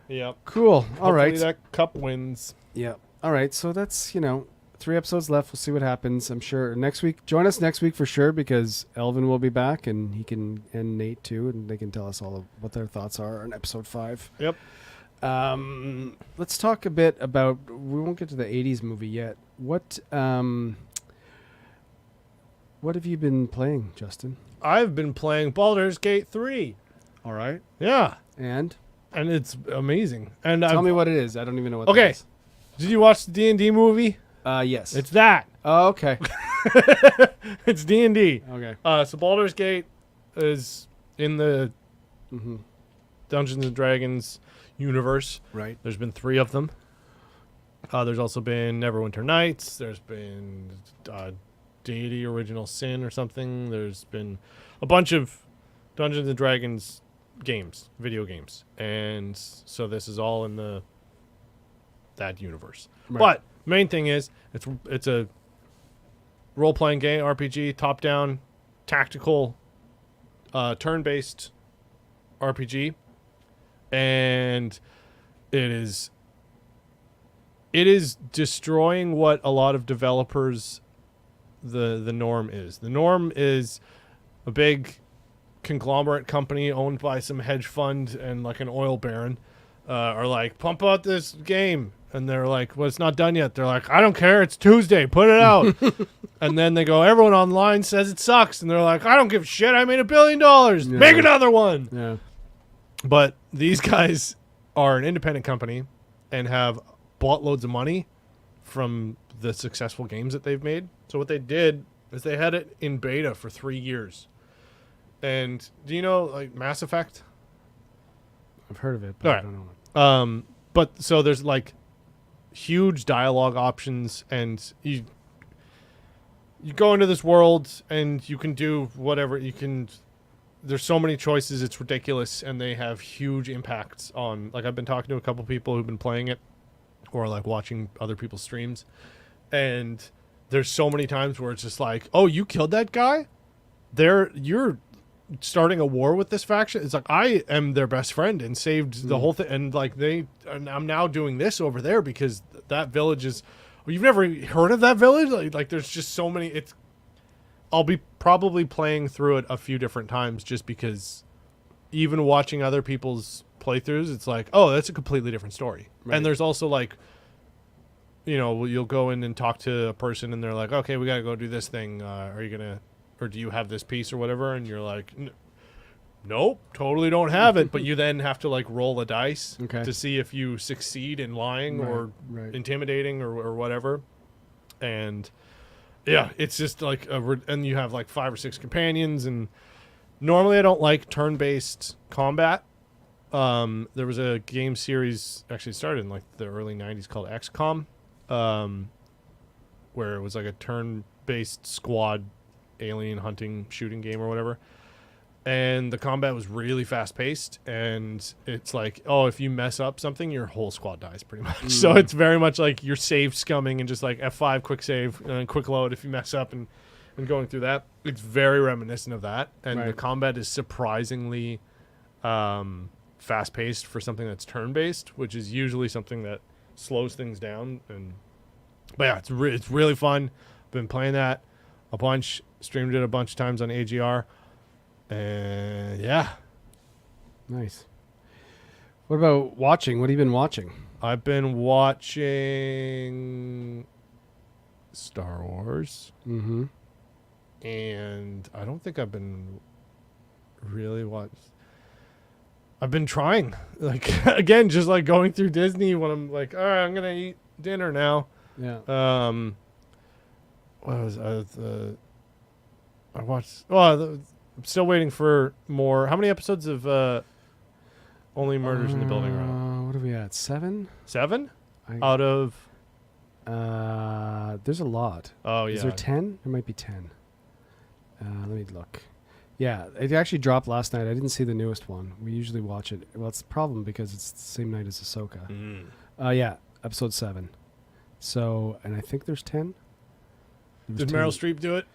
Yep. Cool. All right. Hopefully that cup wins. Yeah. All right. So that's 3 episodes left. We'll see what happens. I'm sure next week. Join us next week for sure, because Elvin will be back and Nate too, and they can tell us all of what their thoughts are on episode 5. Yep. Let's talk a bit about. We won't get to the 80s movie yet. What have you been playing, Justin? I've been playing Baldur's Gate 3. All right. Yeah. And it's amazing. And tell me what it is. I don't even know what. That is. Did you watch the D&D movie? Yes. It's that. Oh, okay. It's D&D. Okay. So Baldur's Gate is in the Dungeons and Dragons universe. Right. There's been 3 of them. There's also been Neverwinter Nights. There's been Deity Original Sin or something. There's been a bunch of Dungeons and Dragons games, video games. And so this is all in that universe. Right. But main thing is it's a role-playing game, RPG, top-down, tactical, turn-based RPG, and it is it is destroying what a lot of developers the norm is. The norm is a big conglomerate company owned by some hedge fund and like an oil baron are like, pump out this game, and they're like, well, it's not done yet. They're like, I don't care, it's Tuesday, put it out. And then they go, everyone online says it sucks, and they're like, I don't give a shit, I made $1 billion, make another one. Yeah. But these guys are an independent company and have bought loads of money from the successful games that they've made. So what they did is they had it in beta for 3 years. And do you know like Mass Effect? I've heard of it, but I don't know. But so there's like huge dialogue options, and you go into this world and you can do whatever you can. There's so many choices, it's ridiculous, and they have huge impacts on, like, I've been talking to a couple people who've been playing it or like watching other people's streams, and there's so many times where it's just like, oh, you killed that guy? You're starting a war with this faction. It's like, I am their best friend and saved the whole thing, and like and I'm now doing this over there because that village is, well, you've never heard of that village? Like there's just so many. I'll be probably playing through it a few different times just because even watching other people's playthroughs, it's like, oh, that's a completely different story. Right. And there's also like, you know, you'll go in and talk to a person and they're like, okay, we got to go do this thing. Are you going to, or do you have this piece or whatever? And you're like, nope, totally don't have it. But you then have to like roll a dice to see if you succeed in lying or intimidating or whatever. And yeah, it's just like, and you have like 5 or 6 companions. And normally I don't like turn-based combat. There was a game series, actually started in like the early 90s called XCOM, where it was like a turn-based squad alien hunting shooting game or whatever. And the combat was really fast-paced, and it's like, oh, if you mess up something, your whole squad dies pretty much. So it's very much like you're save scumming and just like F5, quick save, and quick load if you mess up and going through that. It's very reminiscent of that, and the combat is surprisingly fast-paced for something that's turn-based, which is usually something that slows things down. But yeah, it's really fun. Been playing that a bunch, streamed it a bunch of times on AGR. And yeah. Nice. What about watching? What have you been watching? I've been watching Star Wars. Mm-hmm. And I don't think I've been really I've been trying. Like, again, just like going through Disney when I'm like, all right, I'm going to eat dinner now. Yeah. What was I watched... I'm still waiting for more. How many episodes of Only Murders in the Building are on? What are we at? 7? 7? Out of... there's a lot. Oh, yeah. Is there 10? There might be 10. Let me look. Yeah, it actually dropped last night. I didn't see the newest one. We usually watch it. Well, it's a problem because it's the same night as Ahsoka. Yeah, episode 7. So, and I think there's 10. Did Meryl Streep do it?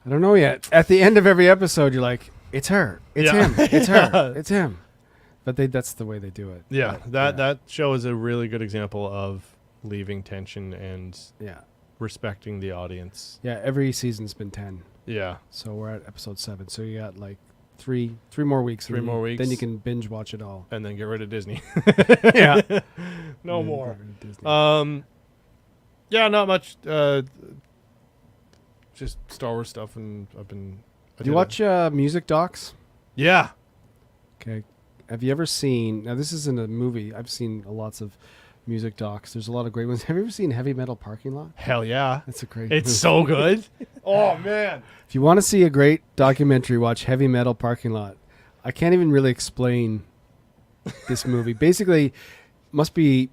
I don't know yet. At the end of every episode, you're like, it's her. It's him. It's her. It's him. But that's the way they do it. Yeah, that show is a really good example of leaving tension and respecting the audience. Yeah, every season's been 10. Yeah. So we're at episode 7. So you got like three more weeks. 3 more weeks. Then you can binge watch it all. And then get rid of Disney. Yeah. No more. Yeah, not much. Just Star Wars stuff, and Do you watch music docs? Yeah. Okay. Have you ever seen... Now, this isn't a movie. I've seen lots of music docs. There's a lot of great ones. Have you ever seen Heavy Metal Parking Lot? Hell yeah. That's a great It's movie. so good. Oh, man. If you want to see a great documentary, watch Heavy Metal Parking Lot. I can't even really explain this movie. Basically, must be...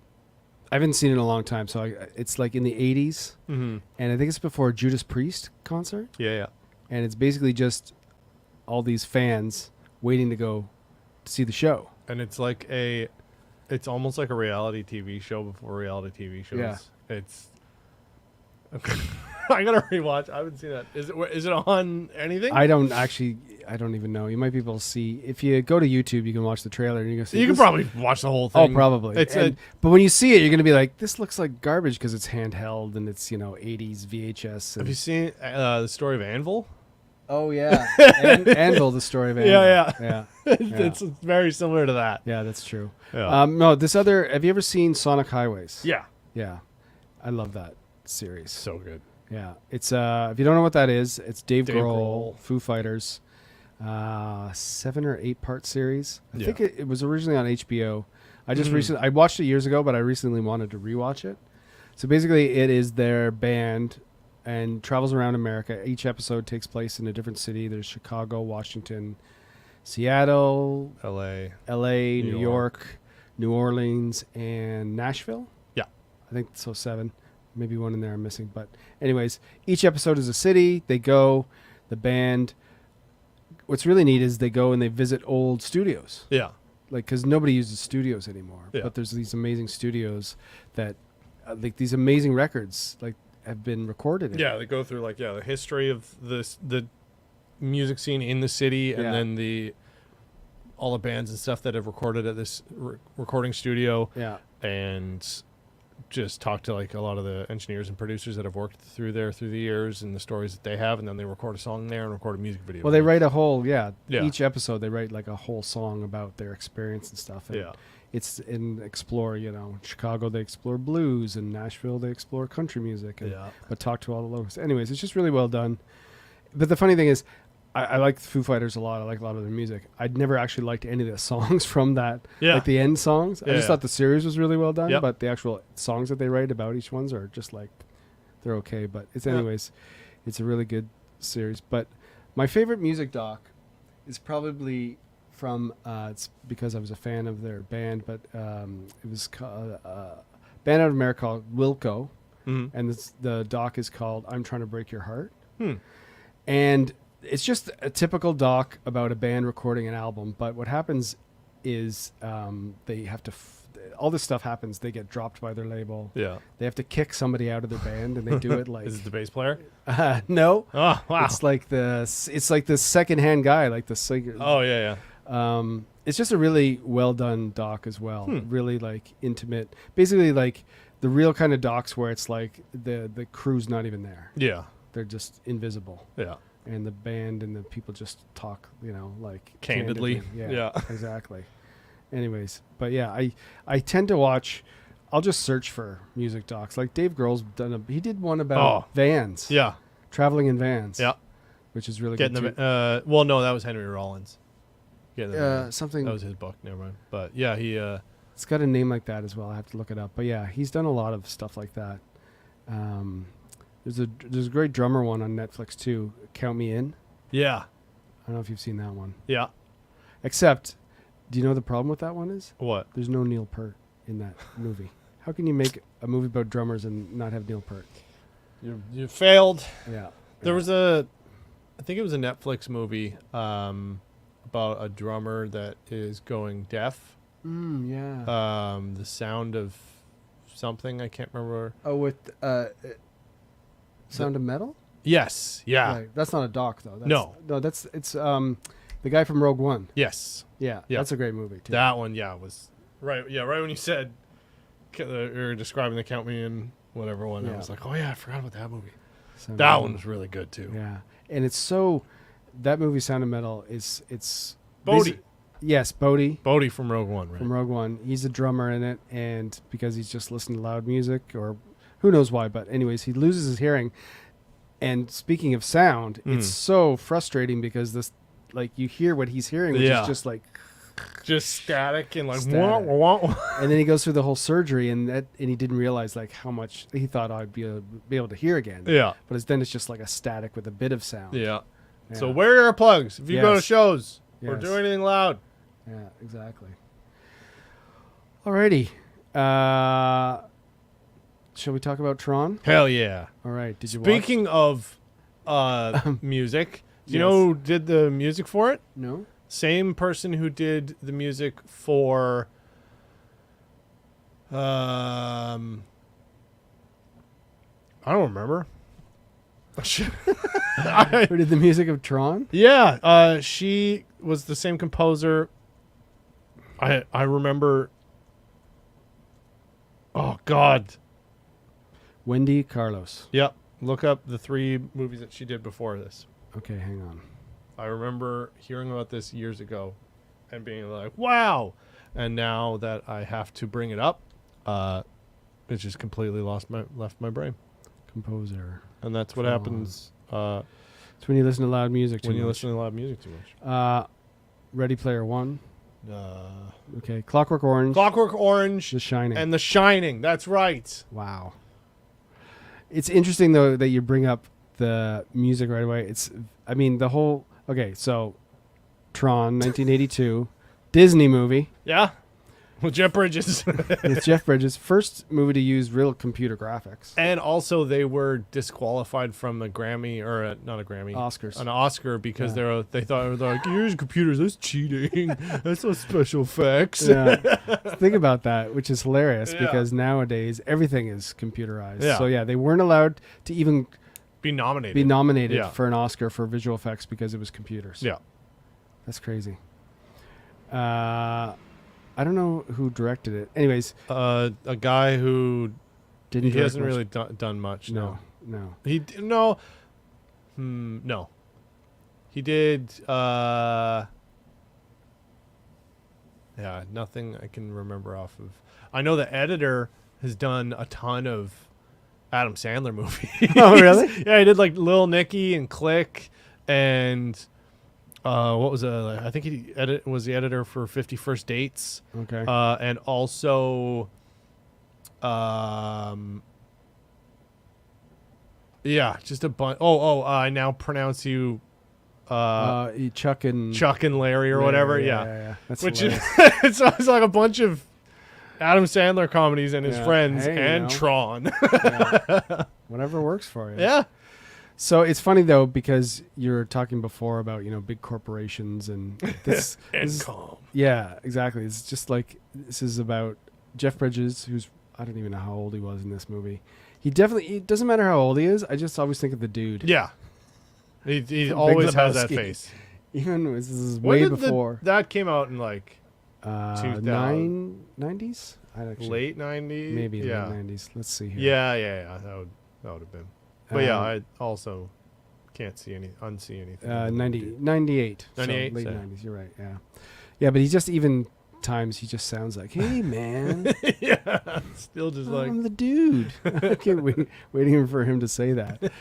I haven't seen it in a long time, so it's like in the 80s, and I think it's before a Judas Priest concert. Yeah. And it's basically just all these fans waiting to go to see the show. And it's like it's almost like a reality TV show before reality TV shows. Yeah. It's... I gotta rewatch. I haven't seen that. Is it on anything? I don't actually... I don't even know. You might be able to see if you go to YouTube. You can watch the trailer and you can see. You can probably watch the whole thing. Oh, probably. But when you see it, you're going to be like, "This looks like garbage" because it's handheld and it's 80s VHS. Have you seen the story of Anvil? Oh yeah, Anvil, the story of Anvil. Yeah. It's very similar to that. Yeah, that's true. Yeah. No, this other. Have you ever seen Sonic Highways? Yeah. Yeah, I love that series. So good. Yeah, it's if you don't know what that is, it's Dave Grohl. Grohl, Foo Fighters, 7 or 8 part series. I think it was originally on HBO. I just recently I watched it years ago, but I recently wanted to rewatch it. So basically, it is their band and travels around America. Each episode takes place in a different city. There's Chicago, Washington, Seattle, L.A., New York, New Orleans, and Nashville. Yeah, I think so. 7. Maybe one in there I'm missing. But anyways, each episode is a city. They go, the band. What's really neat is they go and they visit old studios. Yeah. Like, because nobody uses studios anymore. Yeah. But there's these amazing studios that, like, these amazing records, like, have been recorded in. Yeah, they go through, like, the history of the music scene in the city and then all the bands and stuff that have recorded at this recording studio. Yeah. And just talk to like a lot of the engineers and producers that have worked through there through the years and the stories that they have, and then they record a song there and record a music video. Well, they write a whole each episode they write like a whole song about their experience and stuff. And it's in explore, Chicago they explore blues, and Nashville they explore country music, but talk to all the locals. Anyways, it's just really well done. But the funny thing is, I like Foo Fighters a lot. I like a lot of their music. I'd never actually liked any of the songs from that, like the end songs. I just thought the series was really well done, but the actual songs that they write about each ones are just like, they're okay. But it's anyways, it's a really good series. But my favorite music doc is probably from, it's because I was a fan of their band, but it was a band out of America called Wilco, and the doc is called I'm Trying to Break Your Heart. And it's just a typical doc about a band recording an album, but what happens is they have to all this stuff happens. They get dropped by their label. Yeah, they have to kick somebody out of their band, and they do it like. Is it the bass player? No. Oh wow! It's like the secondhand guy, like the singer. Oh yeah. It's just a really well done doc as well. Really like intimate. Basically, like the real kind of docs where it's like the crew's not even there. Yeah, they're just invisible. Yeah. And the band and the people just talk, like candidly. Yeah, exactly. Anyways, but yeah, I tend to watch. I'll just search for music docs. Like Dave Grohl's he did one about vans. Yeah, traveling in vans. Yeah, which is really good. Well, no, that was Henry Rollins. Something that was his book. Never mind. But yeah, he. It's got a name like that as well. I have to look it up. But yeah, he's done a lot of stuff like that. There's a great drummer one on Netflix too. Count Me In. Yeah. I don't know if you've seen that one. Yeah. Except, do you know the problem with that one is? What? There's no Neil Peart in that movie. How can you make a movie about drummers and not have Neil Peart? You failed. Yeah. There was I think it was a Netflix movie about a drummer that is going deaf. Yeah. The Sound of something, I can't remember. Oh, with Sound of Metal? Yes. Yeah. Right. That's not a doc though. No, it's the guy from Rogue One. Yes. Yeah. That's a great movie too. That one, was right. Yeah, right when you said you're describing the Count Me In whatever one, I was like, oh yeah, I forgot about that movie. That one was really good too. Yeah, and it's that movie Sound of Metal it's Bodhi. Yes, Bodhi. Bodhi from Rogue One, right? From Rogue One. He's a drummer in it, and because he's just listening to loud music, or who knows why, but anyways, he loses his hearing. And speaking of sound, it's so frustrating because you hear what he's hearing, which is just like... Just static and like... Static. And then he goes through the whole surgery, and he didn't realize like how much... He thought I'd be able to hear again. Yeah. But then it's just like a static with a bit of sound. Yeah. So wear your plugs if you go to shows or do anything loud. Yeah, exactly. Alrighty. Shall we talk about Tron? Hell yeah. All right. Did you Speaking of music, do you know who did the music for it? No. Same person who did the music for I don't remember. Who did the music of Tron? Yeah, she was the same composer. I remember. Oh God. Wendy Carlos. Yep. Look up the 3 movies that she did before this. Okay, hang on. I remember hearing about this years ago and being like, wow. And now that I have to bring it up, it just completely left my brain. Composer. And that's what happens. It's when you listen to loud music too much. When you listen to loud music too much. Ready Player One. Okay, Clockwork Orange. Clockwork Orange. The Shining. And The Shining. That's right. Wow. It's interesting, though, that you bring up the music right away. The whole... Okay, so Tron, 1982. Disney movie. Yeah. With Jeff Bridges. It's Jeff Bridges' first movie to use real computer graphics. And also they were disqualified from a Grammy, or not a Grammy. Oscars. An Oscar because they thought, like, here's computers, that's cheating. That's not special effects. Yeah. Think about that, which is hilarious because nowadays everything is computerized. Yeah. So, they weren't allowed to even be nominated for an Oscar for visual effects because it was computers. Yeah. That's crazy. I don't know who directed it. Anyways, a guy who didn't. He hasn't really done much. No. No. He did. Nothing I can remember off of. I know the editor has done a ton of Adam Sandler movies. Oh, really? Yeah, he did like Little Nicky and Click and. What was I think he was the editor for 50 First Dates. Okay. And also, just a bunch. I now pronounce you, Chuck and Larry or whatever. Yeah. That's which is it's like a bunch of Adam Sandler comedies and his friends and Tron. Whatever works for you. Yeah. So it's funny though because you're talking before about big corporations and this. Yeah, exactly. It's just like this is about Jeff Bridges, who's I don't even know how old he was in this movie. It doesn't matter how old he is. I just always think of the dude. Yeah, he always has that face. Even this is way before that came out in like 90s. Late 90s, maybe late 90s. Let's see here. Yeah. That would have been. But I also can't unsee anything. 98. 98. So late 90s. You're right. Yeah. But he just he just sounds like, hey man. Yeah. Still just I'm the dude. I keep waiting for him to say that.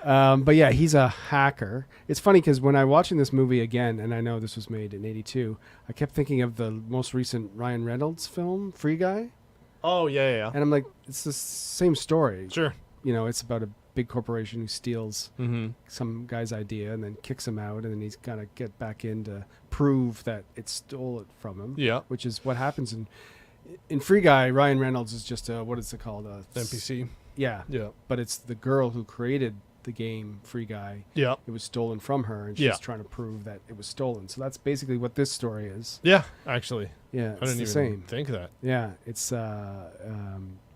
But yeah, he's a hacker. It's funny because when I'm watching this movie again, and I know this was made in '82, I kept thinking of the most recent Ryan Reynolds film, Free Guy. Oh yeah. And I'm like, it's the same story. Sure. It's about a big corporation who steals some guy's idea and then kicks him out, and then he's got to get back in to prove that it stole it from him. Yeah, which is what happens in Free Guy. Ryan Reynolds is just what is it called? NPC. Yeah. But it's the girl who created the game Free Guy. Yeah, it was stolen from her, and she's trying to prove that it was stolen. So that's basically what this story is. Yeah, actually. Yeah, I didn't even think of that. Yeah, it's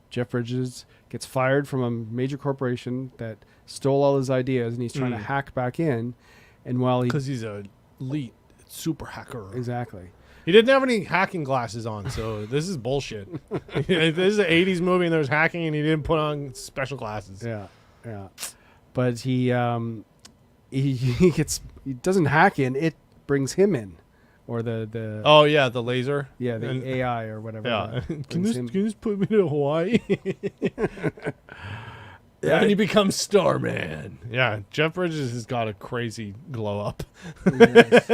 Jeff Bridges gets fired from a major corporation that stole all his ideas, and he's trying to hack back in. And while because he's a elite super hacker. Exactly. He didn't have any hacking glasses on, so this is bullshit. This is an 80s movie, and there's hacking, and he didn't put on special glasses. Yeah. But he doesn't hack in, it brings him in. Or the the laser. Yeah, the AI or whatever. Yeah. Can you just put me to Hawaii? Yeah, and he becomes Starman. Yeah, Jeff Bridges has got a crazy glow up. Yes.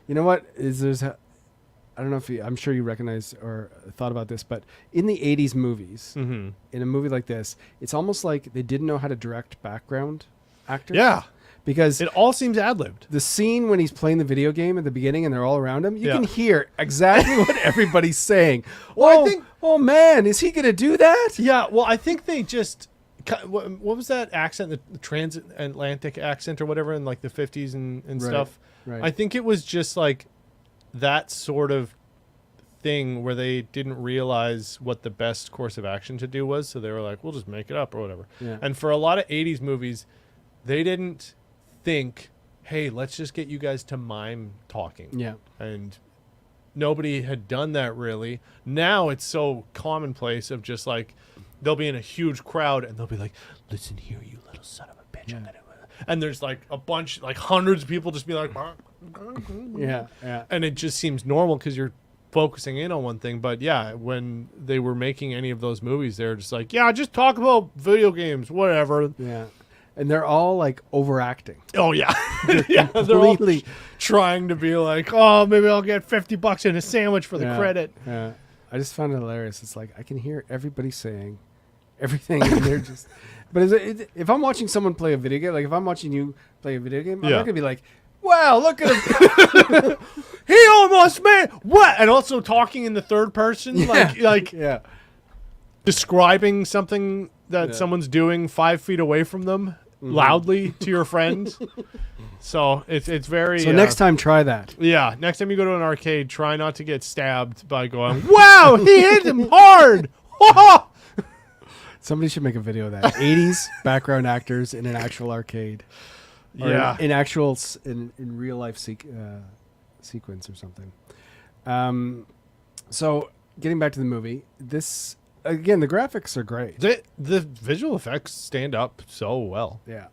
You know what? I don't know if I'm sure you recognize or thought about this, but in the 80s movies, in a movie like this, it's almost like they didn't know how to direct background actors. Yeah. Because it all seems ad-libbed. The scene when he's playing the video game at the beginning and they're all around him, you can hear exactly what everybody's saying. Well, I think, oh man, is he going to do that? Yeah, well, I think they just... What was that accent, the transatlantic accent or whatever in like the 50s and stuff? Right. I think it was just like that sort of thing where they didn't realize what the best course of action to do was. So they were like, we'll just make it up or whatever. Yeah. And for a lot of 80s movies... They didn't think, hey, let's just get you guys to mime talking. Yeah. And nobody had done that really. Now it's so commonplace of just like, they'll be in a huge crowd and they'll be like, listen here, you little son of a bitch. Yeah. And there's like a bunch, like hundreds of people just be like, yeah. And it just seems normal because you're focusing in on one thing. But yeah, when they were making any of those movies, they're just like, yeah, just talk about video games, whatever. Yeah. And they're all like overacting. Oh yeah. They're completely they're all trying to be like, oh, maybe I'll get $50 in a sandwich for the credit. Yeah. I just found it hilarious. It's like I can hear everybody saying everything, and they're just. But if I'm watching someone play a video game, like if I'm watching you play a video game, I'm not gonna be like, wow, look at him. He almost made what? And also talking in the third person, like describing something that someone's doing 5 feet away from them loudly to your friend. So it's very. So next time, try that. Yeah, next time you go to an arcade, try not to get stabbed by going, wow, he hit him hard. Somebody should make a video of that. 80s background actors in an actual arcade. Yeah. In real life sequence or something. So getting back to the movie, this again, the graphics are great. The visual effects stand up so well. Yeah.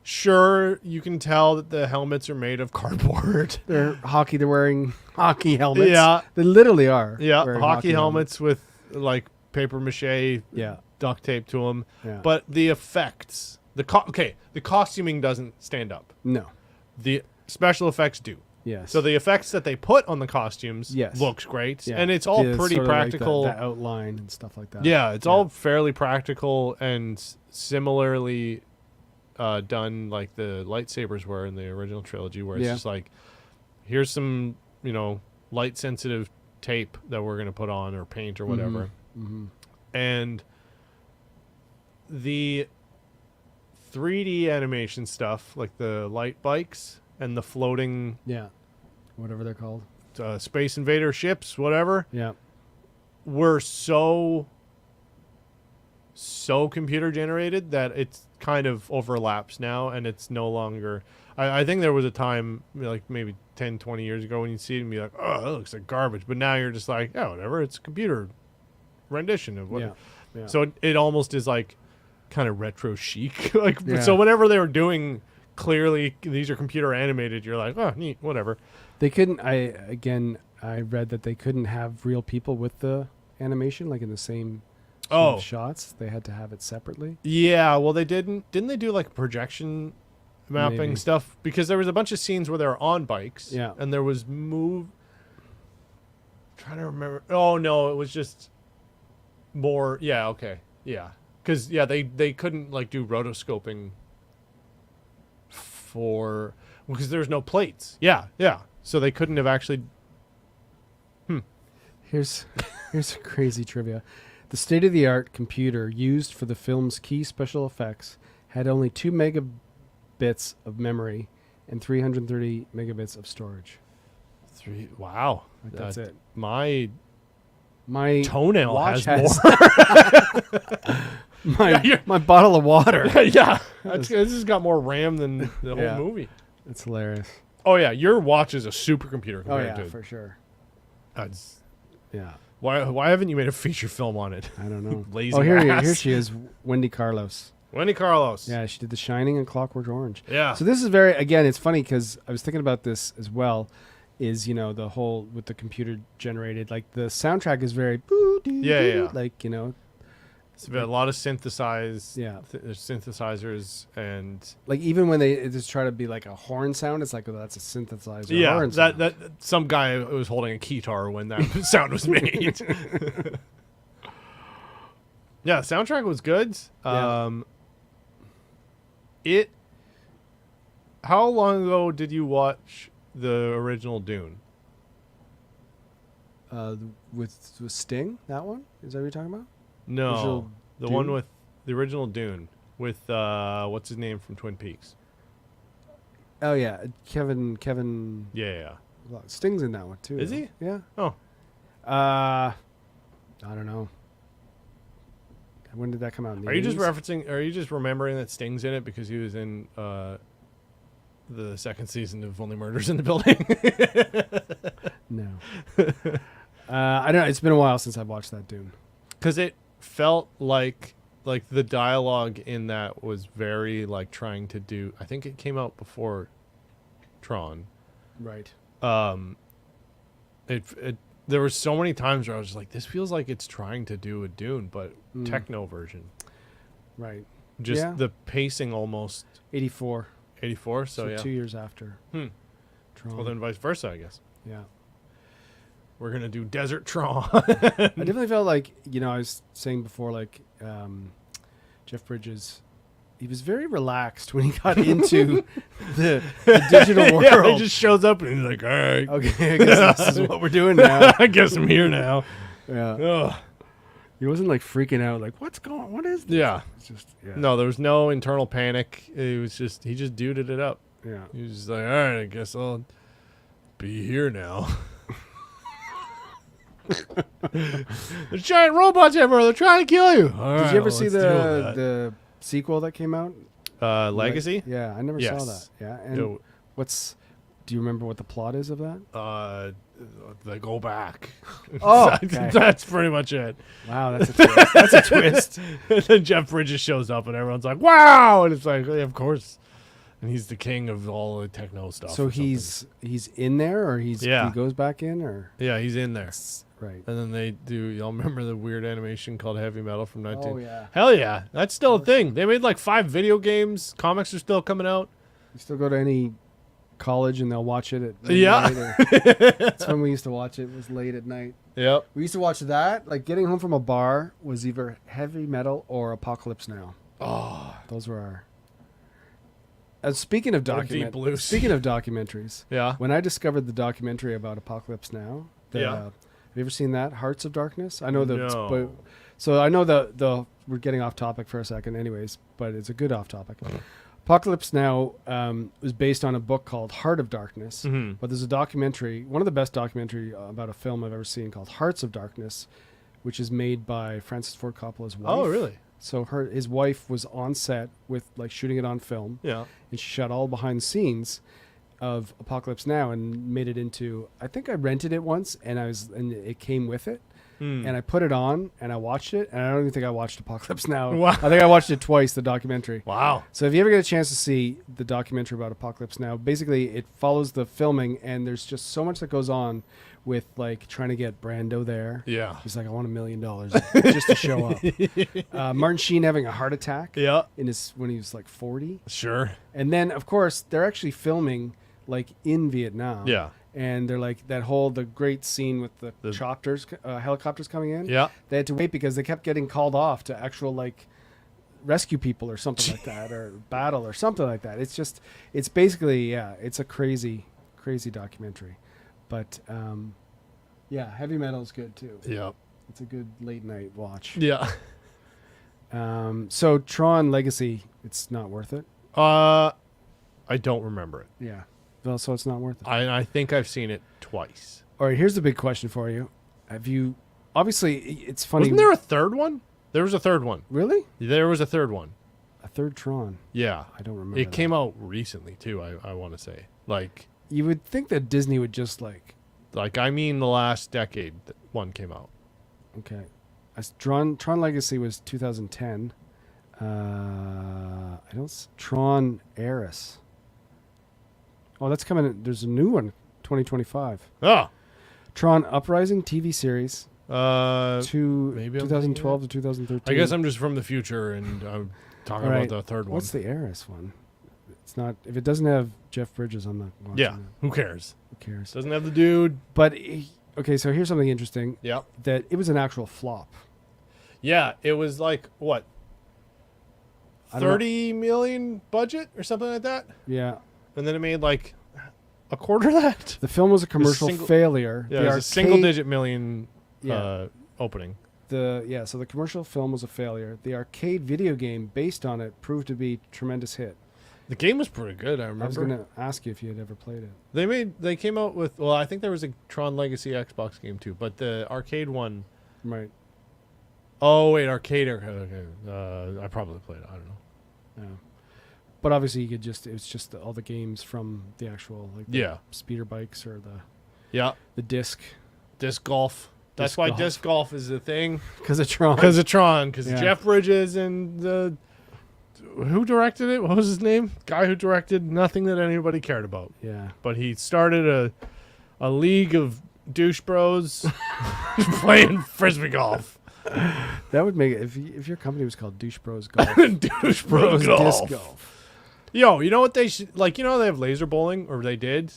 Sure, you can tell that the helmets are made of cardboard. They're wearing hockey helmets. Yeah. They literally are. Yeah, hockey helmets with like paper mache duct tape to them. Yeah. But the effects, the costuming doesn't stand up. No. The special effects do. Yes. So the effects that they put on the costumes looks great. Yeah. And it's all pretty practical. Like the outline and stuff like that. Yeah, it's all fairly practical and similarly done like the lightsabers were in the original trilogy, where it's just like, here's some, light sensitive tape that we're going to put on or paint or whatever. Mm-hmm. And the 3D animation stuff, like the light bikes and the floating, whatever they're called, Space Invader ships, whatever, were so computer generated that it's kind of overlaps now, and it's no longer. I think there was a time, like maybe 10, 20 years ago, when you see it and be like, oh, that looks like garbage. But now you're just like, yeah, whatever. It's a computer rendition of what. Yeah. So it almost is like kind of retro chic. So whatever they were doing, clearly these are computer animated. You're like, oh, neat, whatever. They couldn't. I read that they couldn't have real people with the animation, like in the same shots. They had to have it separately. Yeah, well, they didn't they do like projection mapping stuff? Because there was a bunch of scenes where they were on bikes, and there was trying to remember. Oh no, it was just more. Yeah, okay, yeah, because they couldn't like do rotoscoping because there's no plates. Yeah, so they couldn't have actually. Here's a crazy trivia. The state-of-the-art computer used for the film's key special effects had only 2 megabits of memory and 330 megabits of storage. Wow. That's it. My toenail watch has more. my bottle of water. Yeah. This has got more RAM than the whole movie. It's hilarious. Oh, yeah. Your watch is a supercomputer compared to it. For sure. Why haven't you made a feature film on it? I don't know. Lazy ass. Here she is, Wendy Carlos. Wendy Carlos. Yeah, she did The Shining and Clockwork Orange. Yeah. So this is again, it's funny because I was thinking about this as well, is, the whole with the computer generated, like the soundtrack is very like, it's a lot of synthesizers, and like even when they just try to be like a horn sound, it's like, that's a synthesizer. Yeah, horn sound. that some guy was holding a keytar when that sound was made. Yeah, the soundtrack was good. How long ago did you watch the original Dune? With Sting, that one? Is that what you're talking about? No, the one with the original Dune with what's his name from Twin Peaks? Oh yeah, Kevin. Yeah. Sting's in that one too. Is he? Yeah. Oh. I don't know. When did that come out? In the Are you 80s? just referencing? Are you just remembering that Sting's in it because he was in the second season of Only Murders in the Building? No. I don't know. It's been a while since I've watched that Dune. Because it felt like the dialogue in that was very like trying to do. I think it came out before Tron. Right. There were so many times where I was just like, this feels like it's trying to do a Dune, but techno version. Right. Just the pacing almost. 84. 84, so yeah. 2 years after. Tron. Well, then vice versa, I guess. Yeah. We're going to do Desert Tron. I definitely felt like, I was saying before, like, Jeff Bridges, he was very relaxed when he got into the digital world. Yeah, he just shows up and he's like, all right. Okay, I guess this is what we're doing now. I guess I'm here now. Yeah. Ugh. He wasn't like freaking out, like, what is this? Yeah. It's just, No, there was no internal panic. It was just, he just duded it up. Yeah. He was just like, all right, I guess I'll be here now. There's giant robots everywhere. They're trying to kill you. Did you ever see the sequel that came out? Legacy? Yeah, I never saw that. Yeah. And do you remember what the plot is of that? They go back. Oh, okay. That's pretty much it. Wow, that's a twist. That's a twist. And then Jeff Bridges shows up and everyone's like, wow. And it's like, yeah, of course. And he's the king of all the techno stuff. So he's in there, or he goes back in, or he's in there. Right. And then they do. Y'all remember the weird animation called Heavy Metal from 19? Oh yeah. Hell yeah, that's still a thing. They made like 5 video games. Comics are still coming out. You still go to any college and they'll watch it at yeah. That's when we used to watch it. It was late at night. Yep. We used to watch that. Like getting home from a bar was either Heavy Metal or Apocalypse Now. Oh, those were our. Speaking of documentaries, yeah. When I discovered the documentary about Apocalypse Now, have you ever seen that? Hearts of Darkness? I know that. No. So I know the we're getting off topic for a second, anyways, but it's a good off topic. Apocalypse Now was based on a book called Heart of Darkness, but there's a documentary, one of the best documentary about a film I've ever seen, called Hearts of Darkness, which is made by Francis Ford Coppola's wife. Oh, really? So his wife was on set with like shooting it on film. Yeah. And she shot all behind the scenes of Apocalypse Now and made it into, I think I rented it once and it came with it. And I put it on and I watched it, and I don't even think I watched Apocalypse Now. Wow. I think I watched it twice, the documentary. Wow. So if you ever get a chance to see the documentary about Apocalypse Now, basically it follows the filming, and there's just so much that goes on with like trying to get Brando there. Yeah. He's like, I want $1 million just to show up. Martin Sheen having a heart attack. Yeah. When he was like 40. Sure. And then of course they're actually filming like in Vietnam. Yeah. And they're like the great scene with the choppers, helicopters coming in. Yeah. They had to wait because they kept getting called off to actual like rescue people or something like that, or battle or something like that. It's basically, it's a crazy, crazy documentary. But Heavy Metal is good too. Yeah. It's a good late night watch. Yeah. So Tron Legacy, it's not worth it. I don't remember it. Yeah. Well, so it's not worth it. I think I've seen it twice. All right, here's the big question for you. Obviously, it's funny. Wasn't there a third one? There was a third one. Really? There was a third one. A third Tron? Yeah. I don't remember. It came out recently, too, I want to say. Like, you would think that Disney would just like... I mean the last decade that one came out. Okay. Tron Legacy was 2010. Tron Heiress. Oh, that's coming in. There's a new one, 2025. Oh. Tron Uprising TV series. Maybe 2012 to 2013. I guess I'm just from the future and I'm talking about the third one. What's the Heiress one? It's not. If it doesn't have Jeff Bridges, I'm not watching it. Who cares? Who cares? Doesn't have the dude. But okay, so here's something interesting. Yeah. That it was an actual flop. Yeah, it was like what? 30 million budget or something like that. Yeah. And then it made like a quarter of that. The film was a commercial failure. Yeah, it was a single-digit million opening. So the commercial film was a failure. The arcade video game based on it proved to be a tremendous hit. The game was pretty good, I remember. I was going to ask you if you had ever played it. They came out with, well, I think there was a Tron Legacy Xbox game too, but the arcade one, right, Oh wait, arcade. Okay. I probably played it. I don't know. Yeah. But obviously, you could it's just all the games from the actual the speeder bikes or the disc golf. That's why disc golf is a thing. Because of Tron. Because Jeff Bridges and who directed it? What was his name? Guy who directed nothing that anybody cared about. Yeah. But he started a league of douche bros playing frisbee golf. That would make it if your company was called Douche Bros Golf. Douche Bros Golf. Disc Golf. Yo, you know what they should they have laser bowling, or they did.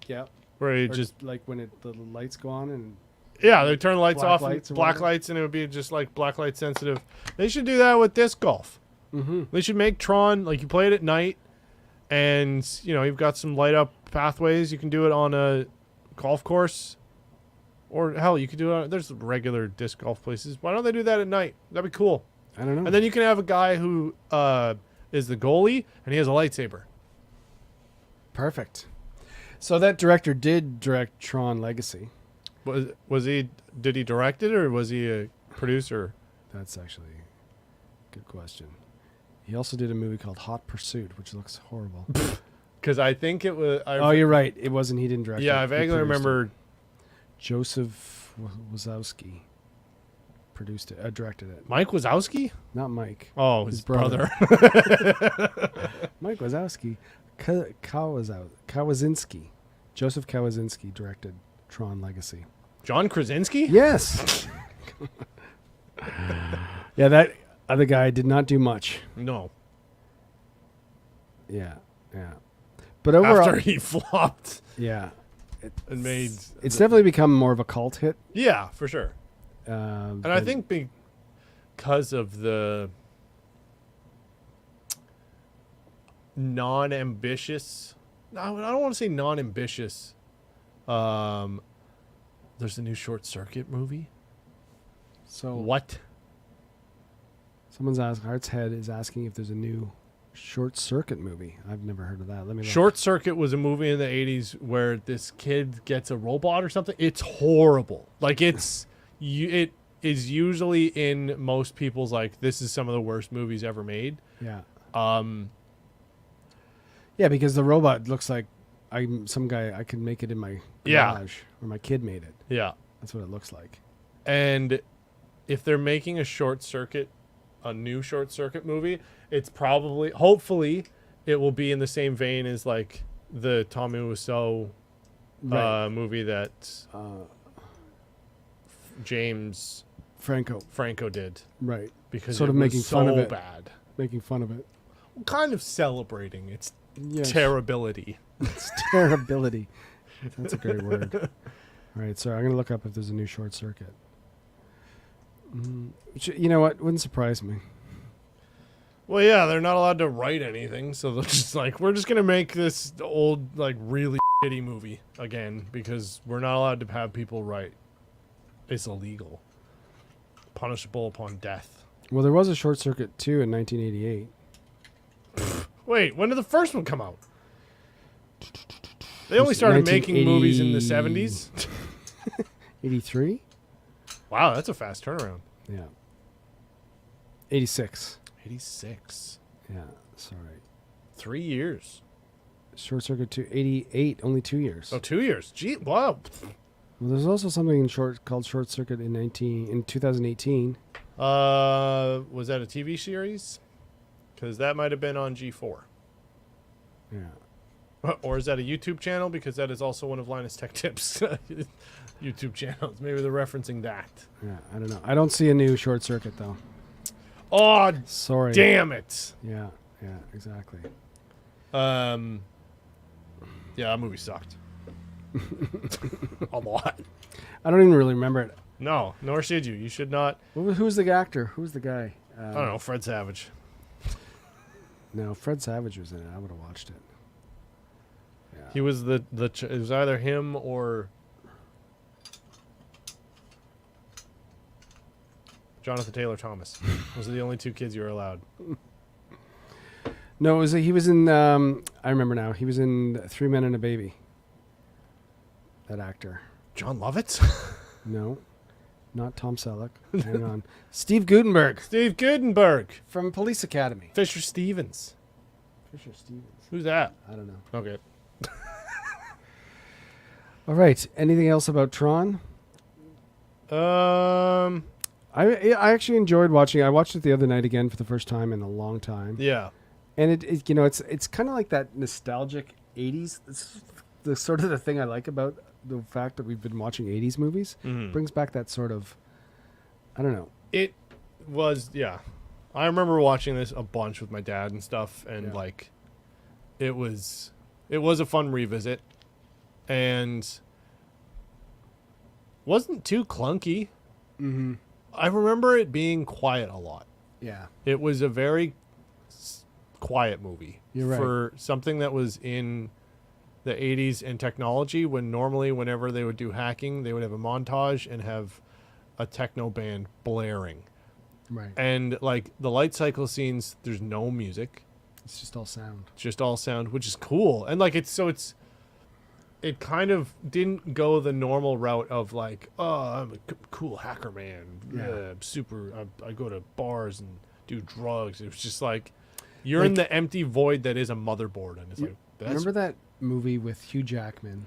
Yeah. Where it just like when the lights go on and. Yeah, they turn the lights off, black lights, and it would be just like black light sensitive. They should do that with disc golf. Mm-hmm. They should make Tron like you play it at night, and you've got some light up pathways. You can do it on a golf course, or hell, you could do it. There's regular disc golf places. Why don't they do that at night? That'd be cool. I don't know. And then you can have a guy who is the goalie, and he has a lightsaber. Perfect. So that director did direct Tron Legacy. Was he? Did he direct it, or was he a producer? That's actually a good question. He also did a movie called Hot Pursuit, which looks horrible. Because I think it was. You're right. It wasn't. He didn't direct it. Yeah, I vaguely remember. Joseph Wazowski directed it. Mike Wazowski? Not Mike. Oh, his brother. Mike Wazowski. Kawasinski. Joseph Kawasinski directed Tron Legacy. John Krasinski? Yes. Yeah, that other guy did not do much. No. Yeah. But overall, after he flopped. Yeah. And made. It's definitely become more of a cult hit. Yeah, for sure. And I think because of the non-ambitious. I don't want to say non-ambitious. There's a new Short Circuit movie. So what? Someone's asking. Heart's Head is asking if there's a new Short Circuit movie. I've never heard of that. Let me look. Short Circuit was a movie in the 80s where this kid gets a robot or something. It's horrible. Like it is usually in most people's this is some of the worst movies ever made. Yeah. Yeah, because the robot looks like some guy I can make it in my garage or my kid made it. Yeah. That's what it looks like. And if they're making a new Short Circuit movie, it's hopefully it will be in the same vein as the Tommy Wiseau movie that James Franco did. Right. Because sort of making fun of it. Bad. Making fun of it. Kind of celebrating its terribility. It's terribility. That's a great word. All right, so I'm going to look up if there's a new Short Circuit. You know what? Wouldn't surprise me. Well, yeah, they're not allowed to write anything, so they're just we're just going to make this old, really shitty movie again because we're not allowed to have people write. It's illegal. Punishable upon death. Well, there was a Short Circuit 2 in 1988. Wait, when did the first one come out? They only started making movies in the 70s. 83? Wow, that's a fast turnaround. Yeah. 86. 86. Yeah, sorry. 3 years. Short Circuit 2, 88, only 2 years. Oh, 2 years. Gee, wow. Well, there's also something called Short Circuit in 2018. Was that a TV series? Because that might have been on G4. Yeah. Or is that a YouTube channel? Because that is also one of Linus Tech Tips' YouTube channels. Maybe they're referencing that. Yeah, I don't know. I don't see a new Short Circuit, though. Oh, sorry. Damn it. Yeah, exactly. Yeah, that movie sucked. A lot. I don't even really remember it. No, nor should you. You should not. Who's the actor? Who's the guy? I don't know. Fred Savage. No, Fred Savage was in it. I would have watched it. Yeah. He was it was either him or Jonathan Taylor Thomas. Those are the only two kids you were allowed. No, he was in. I remember now. He was in 3 Men and a Baby. That actor. John Lovitz? No, Not Tom Selleck. Hang on. Steve Guttenberg. Steve Guttenberg. From Police Academy. Fisher Stevens. Fisher Stevens. Who's that? I don't know. Okay. All right. Anything else about Tron? I actually enjoyed watching it. I watched it the other night again for the first time in a long time. Yeah. And it's kind of like that nostalgic 80s. It's the sort of the thing I like about the fact that we've been watching 80s movies. Mm-hmm. Brings back that sort of, I don't know. It was, yeah. I remember watching this a bunch with my dad and stuff, and like it was a fun revisit, and wasn't too clunky. Mm-hmm. I remember it being quiet a lot. Yeah. It was a very quiet movie. You're right. For something that was in the 80s and technology, when normally whenever they would do hacking, they would have a montage and have a techno band blaring. Right. And like the light cycle scenes, there's no music. It's just all sound. Just all sound, which is cool. And like it kind of didn't go the normal route of like, oh, I'm a cool hacker man. Yeah, I'm super. I go to bars and do drugs. It was just like you're in the empty void that is a motherboard, and it's like. Remember that movie with Hugh Jackman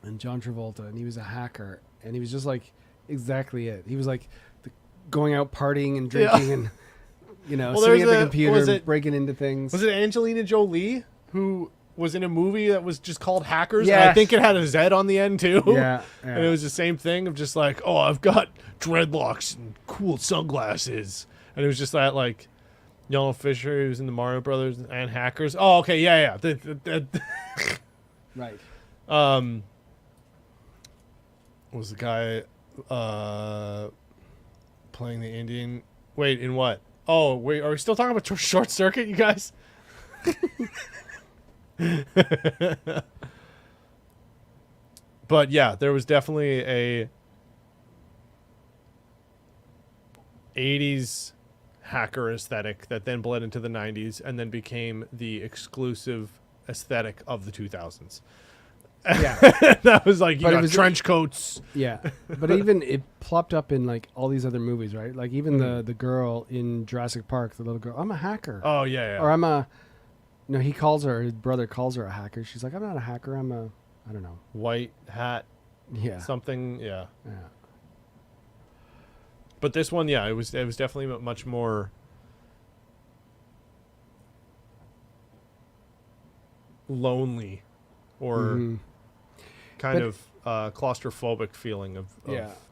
and John Travolta, and he was a hacker, and he was just like exactly it. He was like going out partying and drinking and sitting at the computer and breaking into things. Was it Angelina Jolie who was in a movie that was just called Hackers? Yeah. And I think it had a Z on the end too. Yeah. And it was the same thing of just like, oh, I've got dreadlocks and cool sunglasses. And it was just that like Yellow Fisher, who's in the Mario Brothers and Hackers. Oh, okay, yeah. Right. What was the guy playing the Indian? Wait, in what? Oh, wait, are we still talking about Short Circuit, you guys? But yeah, there was definitely a 80s hacker aesthetic that then bled into the 90s and then became the exclusive aesthetic of the 2000s. Yeah. That was like, you got trench coats. Yeah. But even it plopped up in like all these other movies, right? Like even the girl in Jurassic Park, the little girl, I'm a hacker. Oh, yeah. Or his brother calls her a hacker. She's like, I'm not a hacker. I don't know. White hat. Yeah. Something. Yeah. Yeah. But this one, yeah, it was definitely much more lonely or kind of claustrophobic feeling of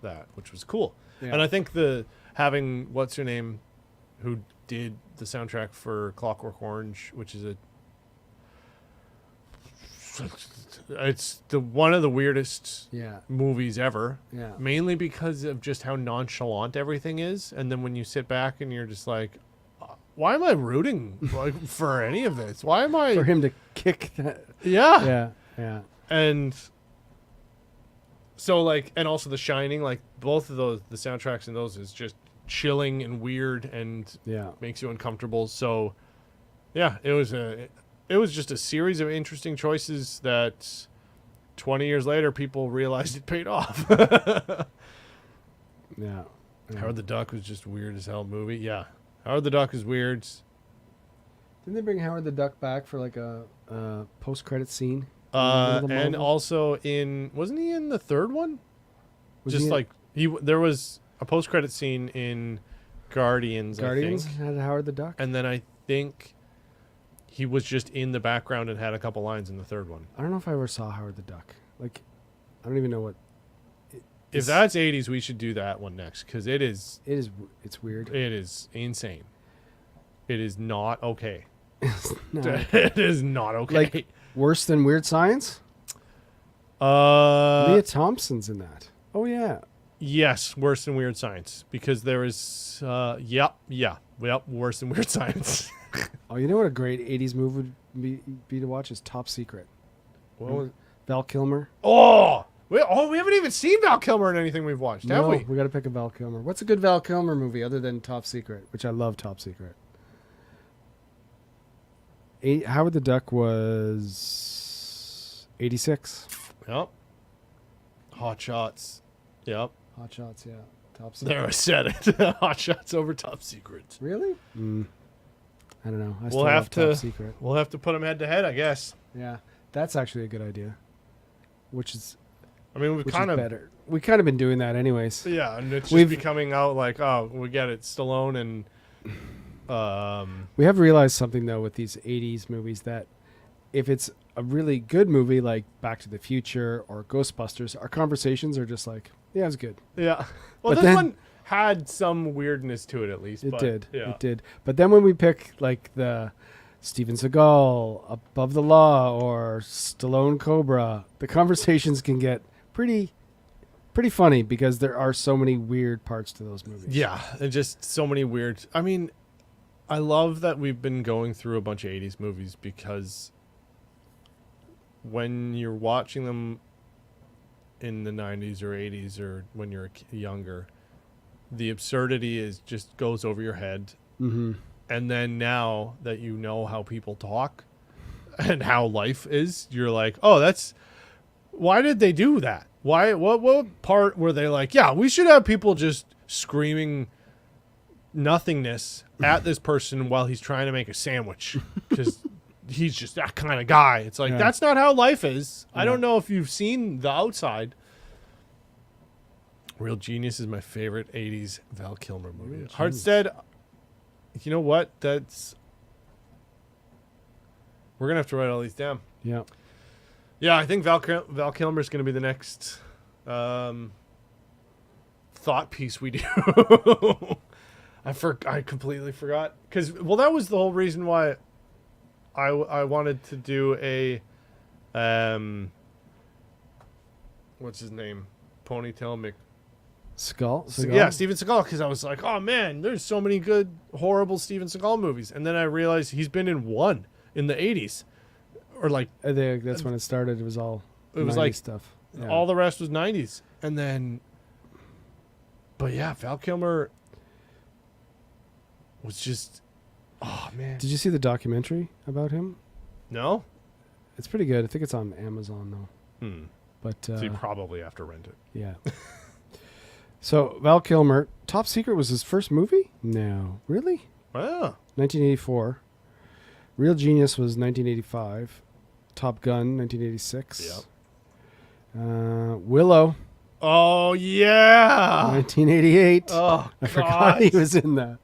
that, which was cool. Yeah. And I think having what's her name, who did the soundtrack for Clockwork Orange, which is it's one of the weirdest movies ever. Yeah. Mainly because of just how nonchalant everything is, and then when you sit back and you're just like, why am I rooting for any of this? Why am I for him to kick that? Yeah. Yeah. Yeah. And so like, and also The Shining, like both of those, the soundtracks in those is just chilling and weird and makes you uncomfortable. So yeah, it was just a series of interesting choices that 20 years later people realized it paid off. Yeah. Howard the Duck was just weird as hell movie. Yeah. Howard the Duck is weird. Didn't they bring Howard the Duck back for like a post-credit scene? And also wasn't he in the third one? There was a post-credit scene in Guardians, I think. Had Howard the Duck? And then I think he was just in the background and had a couple lines in the third one. I don't know if I ever saw Howard the Duck. Like, I don't even know what. If that's 80s, we should do that one next, because it's weird. It is insane. It is not okay. No. It is not okay. Like, worse than Weird Science? Leah Thompson's in that. Oh, yeah. Yes, worse than Weird Science, because there is, worse than Weird Science. Oh, you know what a great 80s movie would be to watch is Top Secret. What was Val Kilmer. Oh! We haven't even seen Val Kilmer in anything we've watched, have we? We got to pick a Val Kilmer. What's a good Val Kilmer movie other than Top Secret, which I love Top Secret? Howard the Duck was 86. Yep. Hot Shots. Yep. Hot Shots, yeah. Top Secret. There, I said it. Hot Shots over Top Secret. Really? I don't know. We'll have to. Top Secret. We'll have to put them head to head, I guess. Yeah, that's actually a good idea. Which is, I mean, we've kind of better. We kind of been doing that anyways. Yeah, and it's just becoming out like, oh, we get it, Stallone and. We have realized something though with these '80s movies that if it's a really good movie like Back to the Future or Ghostbusters, our conversations are just like, yeah, it was good. Yeah. Well, this one had some weirdness to it at least. It did. Yeah. It did. But then when we pick like the Steven Seagal, Above the Law, or Stallone Cobra, the conversations can get pretty funny because there are so many weird parts to those movies. Yeah, and just so many weird. I mean, I love that we've been going through a bunch of 80s movies because when you're watching them in the 90s or 80s or when you're younger, the absurdity is just goes over your head. Mm-hmm. And then now that you know how people talk and how life is, you're like, oh, that's why did they do that? Why? What part were they like, yeah, we should have people just screaming nothingness at this person while he's trying to make a sandwich because he's just that kind of guy. It's like, that's not how life is. I don't know if you've seen The Outside. Real Genius is my favorite 80s Val Kilmer movie. Heartstead, you know what? We're going to have to write all these down. Yeah. Yeah, I think Val Kilmer is going to be the next thought piece we do. I completely forgot. Because, well, that was the whole reason why I wanted to do a, what's his name? Ponytail Seagal? Yeah, Steven Seagal, because I was like, oh man, there's so many good, horrible Steven Seagal movies. And then I realized he's been in one in the 80s. Or like... I think that's when it started. It was all 90s like stuff. Yeah. All the rest was 90s. And then... But yeah, Val Kilmer was just... Oh, man. Did you see the documentary about him? No? It's pretty good. I think it's on Amazon, though. But, so you probably have to rent it. Yeah. So, Val Kilmer, Top Secret was his first movie? No. Really? Wow. 1984. Real Genius was 1985. Top Gun, 1986. Yep. Willow. Oh, yeah. 1988. Oh, I forgot he was in that.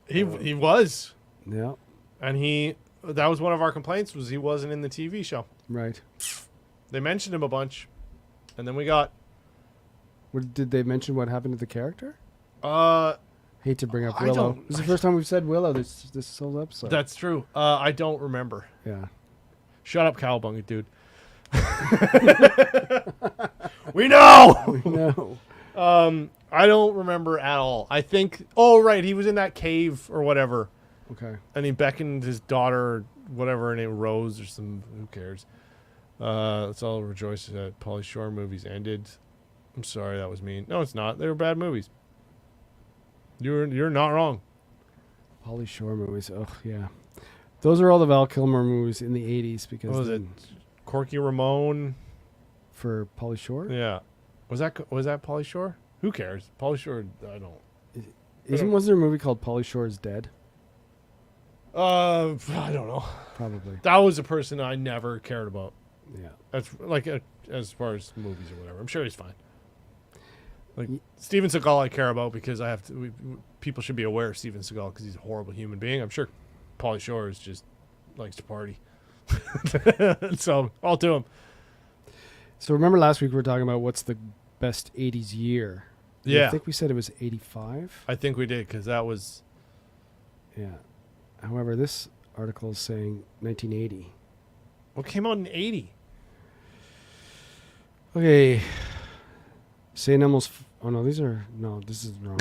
He was. Yeah. And that was one of our complaints was he wasn't in the TV show. Right. They mentioned him a bunch. And then we got... Did they mention what happened to the character? Hate to bring up Willow. This is the first time we've said Willow this whole episode. That's true. I don't remember. Yeah. Shut up, Cowabunga, dude. We know. We know. I don't remember at all. I think. Oh, right. He was in that cave or whatever. Okay. And he beckoned his daughter, whatever her name, Rose or some. Who cares? Let's all rejoice that Pauly Shore movies ended. I'm sorry, that was mean. No, it's not. They were bad movies. You're not wrong. Pauly Shore movies. Oh, yeah. Those are all the Val Kilmer movies in the 80s because what was it? Corky Ramone for Pauly Shore? Yeah. Was that Pauly Shore? Who cares? Pauly Shore, I don't. Was there a movie called Pauly Shore's Dead? I don't know. Probably. That was a person I never cared about. Yeah. That's like as far as movies or whatever. I'm sure he's fine. Like Steven Seagal, I care about because I have to. People should be aware of Steven Seagal because he's a horrible human being. I'm sure Pauly Shore is just likes to party. So all to him. So remember last week we were talking about what's the best 80s year? Yeah. I think we said it was 85. I think we did because that was. Yeah. However, this article is saying 1980. What came out in 80? Okay. St. Elmo's. Oh no, this is wrong.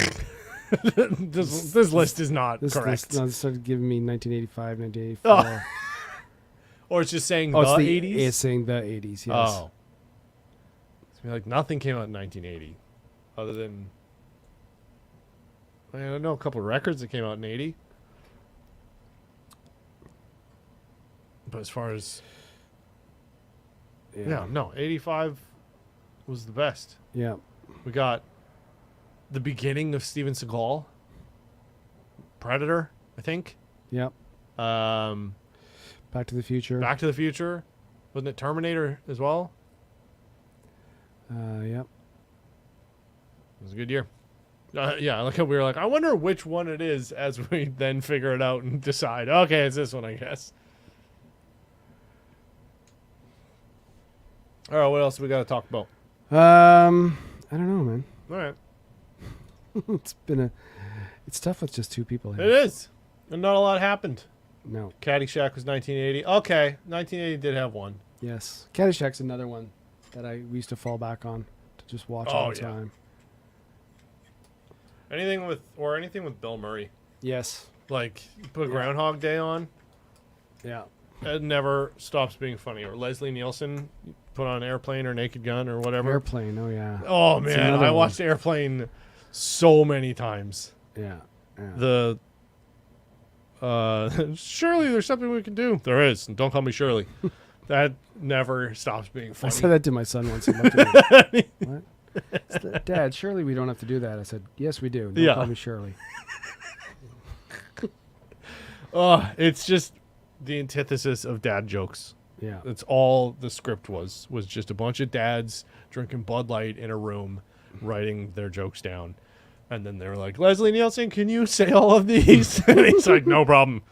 this list is not correct. This started giving me 1985, 1984. Or it's just saying the 80s? It's saying the 80s, yes. Oh. It's like nothing came out in 1980 other than, I don't know, a couple of records that came out in 80. But as far as, yeah, no, 85 was the best. Yeah. We got the beginning of Steven Seagal. Predator, I think. Yep. Back to the Future. Back to the Future. Wasn't it Terminator as well? Yep. It was a good year. Yeah, like we were like, I wonder which one it is as we then figure it out and decide, okay, it's this one, I guess. All right, what else we got to talk about? I don't know, man. All right. It's tough with just two people here. It is. And not a lot happened. No. Caddyshack was 1980. Okay, 1980 did have one. Yes. Caddyshack's another one that we used to fall back on to just watch all the time. Anything with Bill Murray. Yes. Like, put Groundhog Day on. Yeah. It never stops being funny. Or Leslie Nielsen put on Airplane or Naked Gun or whatever. Airplane, oh yeah. Oh man, I watched Airplane so many times. Yeah. Shirley, there's something we can do. There is. And don't call me Shirley. That never stops being funny. I said that to my son once. He looked at me. What? Dad, surely we don't have to do that. I said, yes, we do. Don't call me Shirley. It's just the antithesis of dad jokes. Yeah. That's all the script was just a bunch of dads drinking Bud Light in a room, writing their jokes down. And then they were like, Leslie Nielsen, can you say all of these? And he's like, no problem.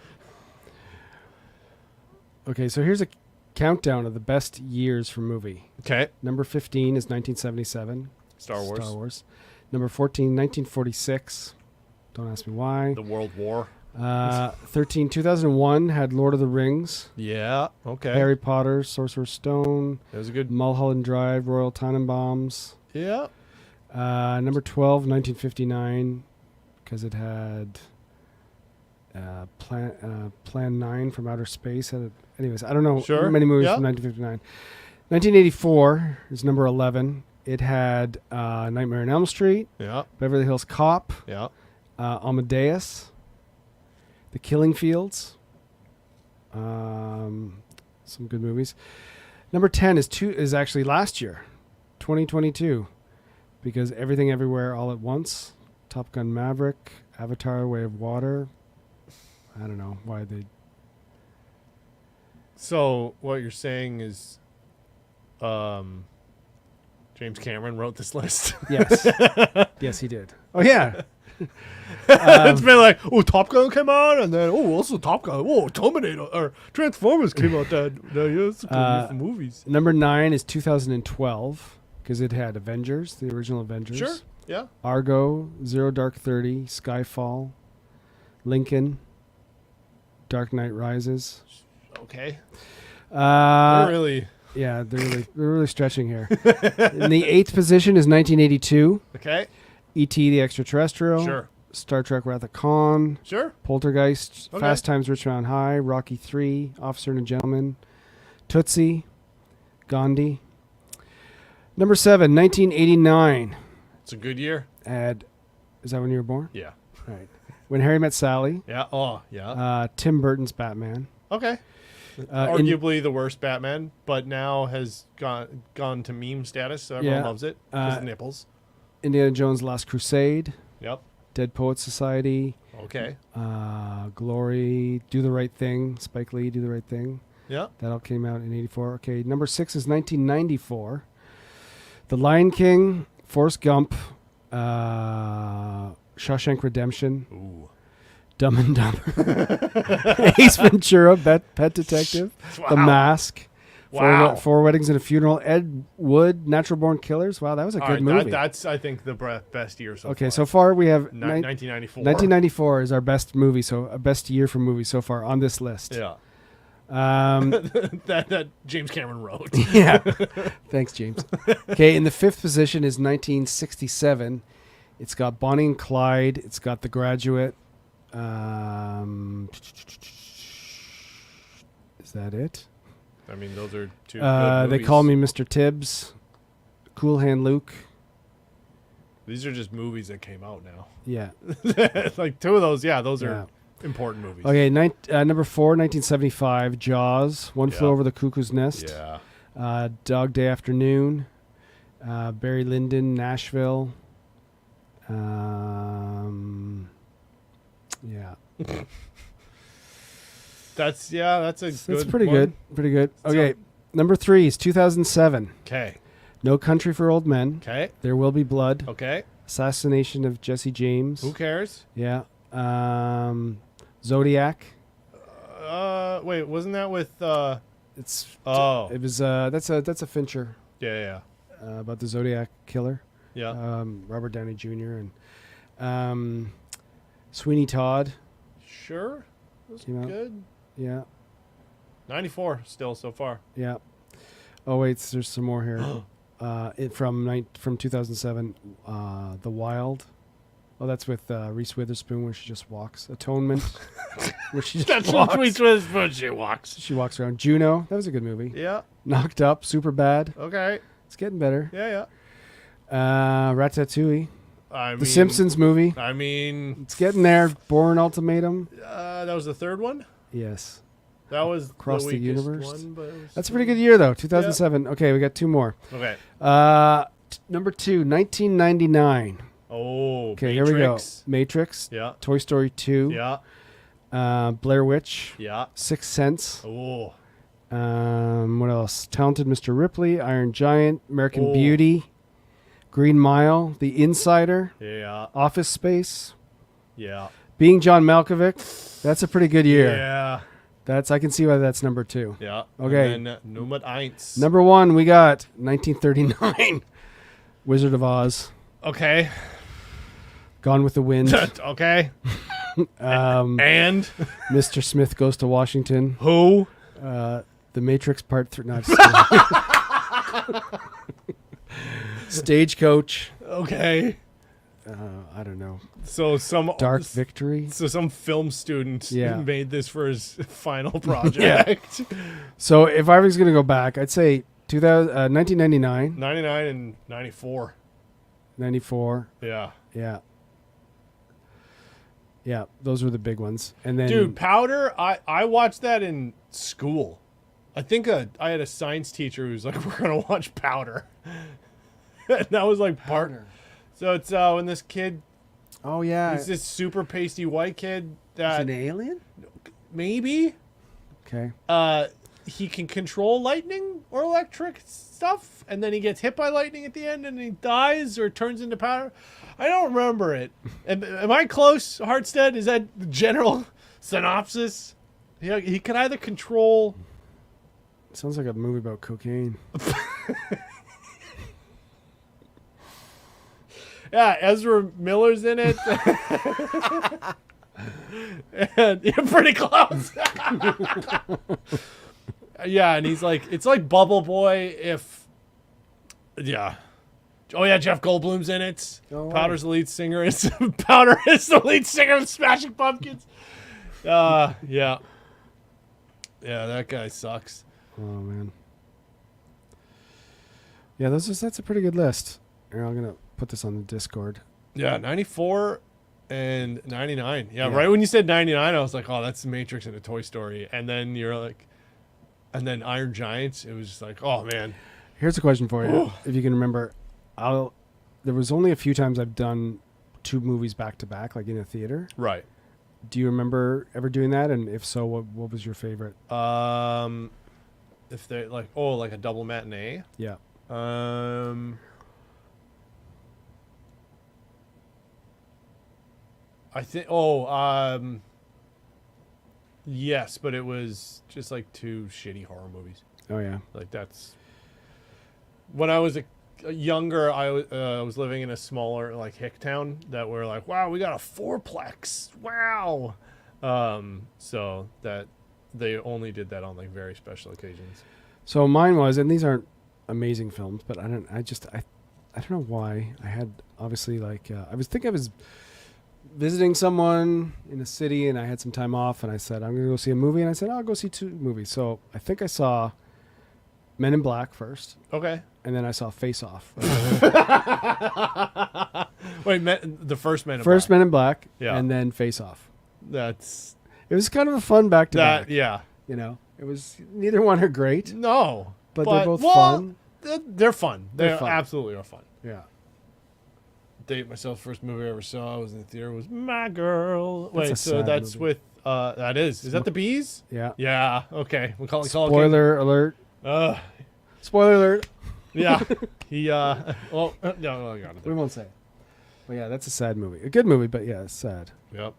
Okay, so here's a countdown of the best years for movie. Okay. Number 15 is 1977. Star Wars. Number 14, 1946. Don't ask me why. The World War. 13, 2001 had Lord of the Rings. Yeah. Okay. Harry Potter, Sorcerer's Stone. That was a good. Mulholland Drive, Royal Tenenbaums. Yeah. Number 12, 1959, because it had Plan 9 from Outer Space. Anyways, I don't know many movies from 1959. 1984 is number 11. It had Nightmare on Elm Street. Yeah. Beverly Hills Cop. Yeah. Amadeus. The Killing Fields. Some good movies. Number 10 is actually last year, 2022. Because Everything Everywhere All at Once, Top Gun Maverick, Avatar Way of Water. I don't know why they... So what you're saying is James Cameron wrote this list? Yes. Yes, he did. Oh, yeah. It's been like, Top Gun came out, and then, also Top Gun. Terminator, or Transformers came out that year. It's a good year for movies. Number 9 is 2012. Because it had Avengers, the original Avengers. Sure, yeah. Argo, Zero Dark 30, Skyfall, Lincoln, Dark Knight Rises. Okay. Really? Yeah, they're really stretching here. In the 8th position is 1982. Okay. E.T. the Extraterrestrial. Sure. Star Trek Wrath of Khan. Sure. Poltergeist, Fast Times at Ridgemont High, Rocky 3, Officer and a Gentleman, Tootsie, Gandhi. Number 7, 1989. It's a good year. Is that when you were born? Yeah. Right. When Harry Met Sally. Yeah. Oh, yeah. Tim Burton's Batman. Okay. Arguably the worst Batman, but now has gone to meme status, so everyone loves it. Because of nipples. Indiana Jones' Last Crusade. Yep. Dead Poets Society. Okay. Glory, Do the Right Thing. Spike Lee, Do the Right Thing. Yeah. That all came out in 84. Okay, number 6 is 1994. The Lion King, Forrest Gump, Shawshank Redemption, Dumb and Dumber, Ace Ventura, Pet Detective, The Mask, Four Weddings and a Funeral, Ed Wood, Natural Born Killers. Wow, that was a good movie. That's, I think, the best year so far. Okay, so far we have 1994. 1994 is our best movie, so a best year for movies so far on this list. Yeah. That James Cameron wrote. Yeah. Thanks, James. Okay, in the 5th position is 1967. It's got Bonnie and Clyde. It's got The Graduate. Is that it? I mean, those are two good movies. They Call Me Mr. Tibbs. Cool Hand Luke. These are just movies that came out now. Yeah. Like two of those, those are important movies. Okay, number 4, 1975, Jaws, One Flew Over the Cuckoo's Nest. Yeah. Dog Day Afternoon, Barry Lyndon, Nashville. Yeah. That's a good That's pretty one. good. Pretty good. Okay. Number 3 is 2007. Okay. No Country for Old Men. Okay. There Will Be Blood. Okay. Assassination of Jesse James. Who cares? Yeah. Zodiac. Wait, wasn't that with It's it was that's a Fincher yeah. about the Zodiac killer. Yeah. Robert Downey Jr. and Sweeney Todd. Sure. That's Came out. good. Yeah. 94 still so far. Yeah. Oh wait, there's some more here. From 2007, The Wild. Oh, that's with Reese Witherspoon where she just walks. Atonement, where she just walks. Reese Witherspoon. She walks. She walks around. Juno, that was a good movie. Yeah. Knocked Up, super bad. Okay. It's getting better. Yeah. Ratatouille. I mean, The Simpsons movie. I mean, It's getting there. Bourne Ultimatum. that was the third one. Yes. That was Across the weakest Universe. one, but it was That's a pretty good year, though. 2007. Yeah. Okay, we got 2 more. Okay. Number 2, 1999. Oh, Okay, Matrix. here we go. Matrix. Yeah. Toy Story 2. Yeah. Blair Witch. Yeah. Sixth Sense. Oh. What else? Talented Mr. Ripley. Iron Giant. American Beauty. Green Mile. The Insider. Yeah. Office Space. Yeah. Being John Malkovich. That's a pretty good year. Yeah. I can see why that's number 2. Yeah. Okay. And then Nummer eins. Number 1, we got 1939. Wizard of Oz. Okay. Gone with the Wind. Okay. And Mr. Smith Goes to Washington. who? The Matrix Part 3. No, just kidding. Stagecoach. Okay. I don't know. So some Dark Victory. So some film student Yeah. made this for his final project. So if I was going to go back, I'd say 1999. 99 and 94. 94. Yeah. Yeah, those were the big ones. And then Dude, Powder, I watched that in school. I think I had a science teacher who was like, we're going to watch Powder. And that was like Powder. So it's when this kid, Oh yeah. he's this super pasty white kid Is that it an alien? maybe Okay. he can control lightning or electric stuff, and then he gets hit by lightning at the end and he dies or turns into powder. I don't remember it. Am I close, Hartstead? Is that the general synopsis? He can either control... Sounds like a movie about cocaine. Yeah, Ezra Miller's in it. And you're pretty close. Yeah, and he's like, it's like Bubble Boy if... Yeah. Oh yeah, Jeff Goldblum's in it. Oh, wow. Powder's the lead singer. Powder is the lead singer of Smashing Pumpkins. Yeah. Yeah, that guy sucks. Oh man. Yeah, that's a pretty good list. Here, I'm gonna put this on the Discord. Yeah, 94 and 99. Yeah, Yeah. right when you said 99, I was like, oh, that's the Matrix and a Toy Story. And then you're like, and then Iron Giants. It was just like, oh man. Here's a question for you, Ooh. if you can remember. There was only a few times I've done 2 movies back to back, like in a theater. Right. Do you remember ever doing that? And if so, what was your favorite? If they're like, like a double matinee. Yeah. I think. Yes, but it was just like 2 shitty horror movies. Oh yeah. Like that's. When I was younger, I was living in a smaller like hick town that we're like, wow, we got a 4-plex. Wow. So that they only did that on like very special occasions. So mine was, and these aren't amazing films, but I don't know why I had obviously like I was visiting someone in a city and I had some time off and I said I'm gonna go see a movie and I said I'll go see 2 movies. So I think I saw Men in Black first. Okay. And then I saw Face Off. Wait, the first Men in Black. First Men in Black, Yeah. and then Face Off. That's It was kind of a fun back to back. yeah. You know, it was neither one are great, No, but they're both fun. they're fun. They're fun. Absolutely are fun. Yeah. Date myself. First movie I ever saw was in the theater was My Girl. Wait, so that's movie. With that is that the bees? Yeah. Yeah. Okay. We'll call it. Spoiler alert. Spoiler alert. Yeah. He. Well. No. We won't say. But yeah, that's a sad movie. A good movie, but yeah, it's sad. Yep.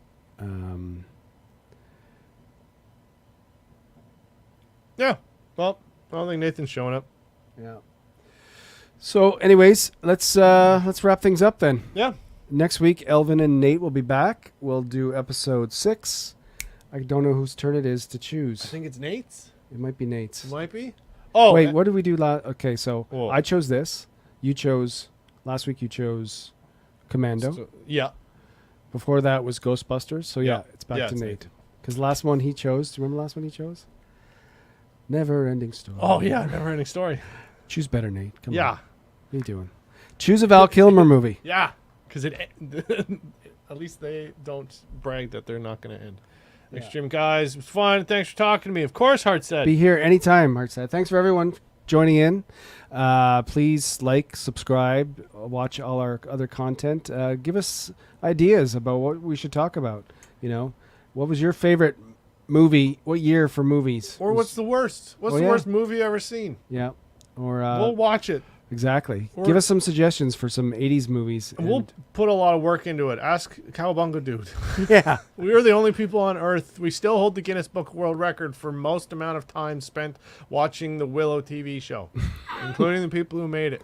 Yeah. Well, I don't think Nathan's showing up. Yeah. So, anyways, let's wrap things up then. Yeah. Next week, Elvin and Nate will be back. We'll do episode 6. I don't know whose turn it is to choose. I think it's Nate's. It might be Nate's. It might be. Oh, wait, what did we do last? Okay, so Whoa. I chose this. You chose last week. You chose Commando. Yeah. Before that was Ghostbusters. So yeah, it's back to it's Nate. Because last one he chose. Do you remember the last one he chose? Never Ending Story. Oh yeah, Never Ending Story. Choose better, Nate. Come on. Yeah. What are you doing? Choose a Val Kilmer movie. Yeah, because it. At least they don't brag that they're not going to end. Thanks, Jim, guys. It was fun. Thanks for talking to me. Of course, Heartset. Be here anytime, Heartset. Thanks for everyone joining in. Please like, subscribe, watch all our other content. Give us ideas about what we should talk about. You know, what was your favorite movie? What year for movies? Or what's the worst? What's the worst movie you ever seen? Yeah. Or we'll watch it. Exactly. Give us some suggestions for some 80s movies. And we'll put a lot of work into it. Ask Cowabunga Dude. Yeah. We are the only people on Earth. We still hold the Guinness Book World Record for most amount of time spent watching the Willow TV show, including the people who made it.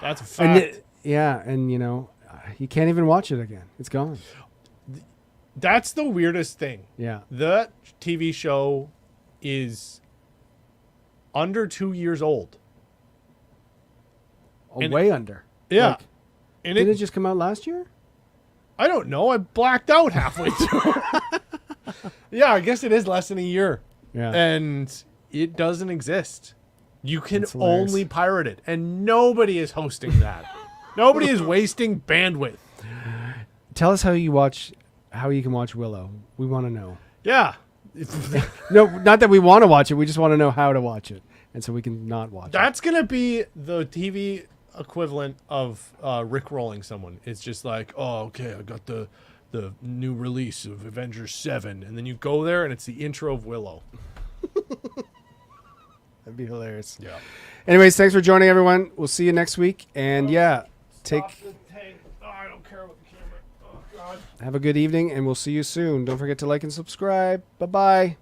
That's a fact. And you know, you can't even watch it again. It's gone. That's the weirdest thing. Yeah. The TV show is under 2 years old. Way under. Yeah. Like, and did it just come out last year? I don't know. I blacked out halfway through. Yeah, I guess it is less than a year. Yeah. And it doesn't exist. You can only pirate it. And nobody is hosting that. Nobody is wasting bandwidth. Tell us how you can watch Willow. We want to know. Yeah. No, not that we want to watch it. We just want to know how to watch it. And so we can not watch it. That's going to be the TV equivalent of rickrolling someone. It's just like, oh, okay, I got the new release of Avengers 7. And then you go there and it's the intro of Willow. That'd be hilarious. Yeah. Anyways, thanks for joining, everyone. We'll see you next week. And I don't care about the camera. Oh, God. Have a good evening, and we'll see you soon. Don't forget to like and subscribe. Bye-bye.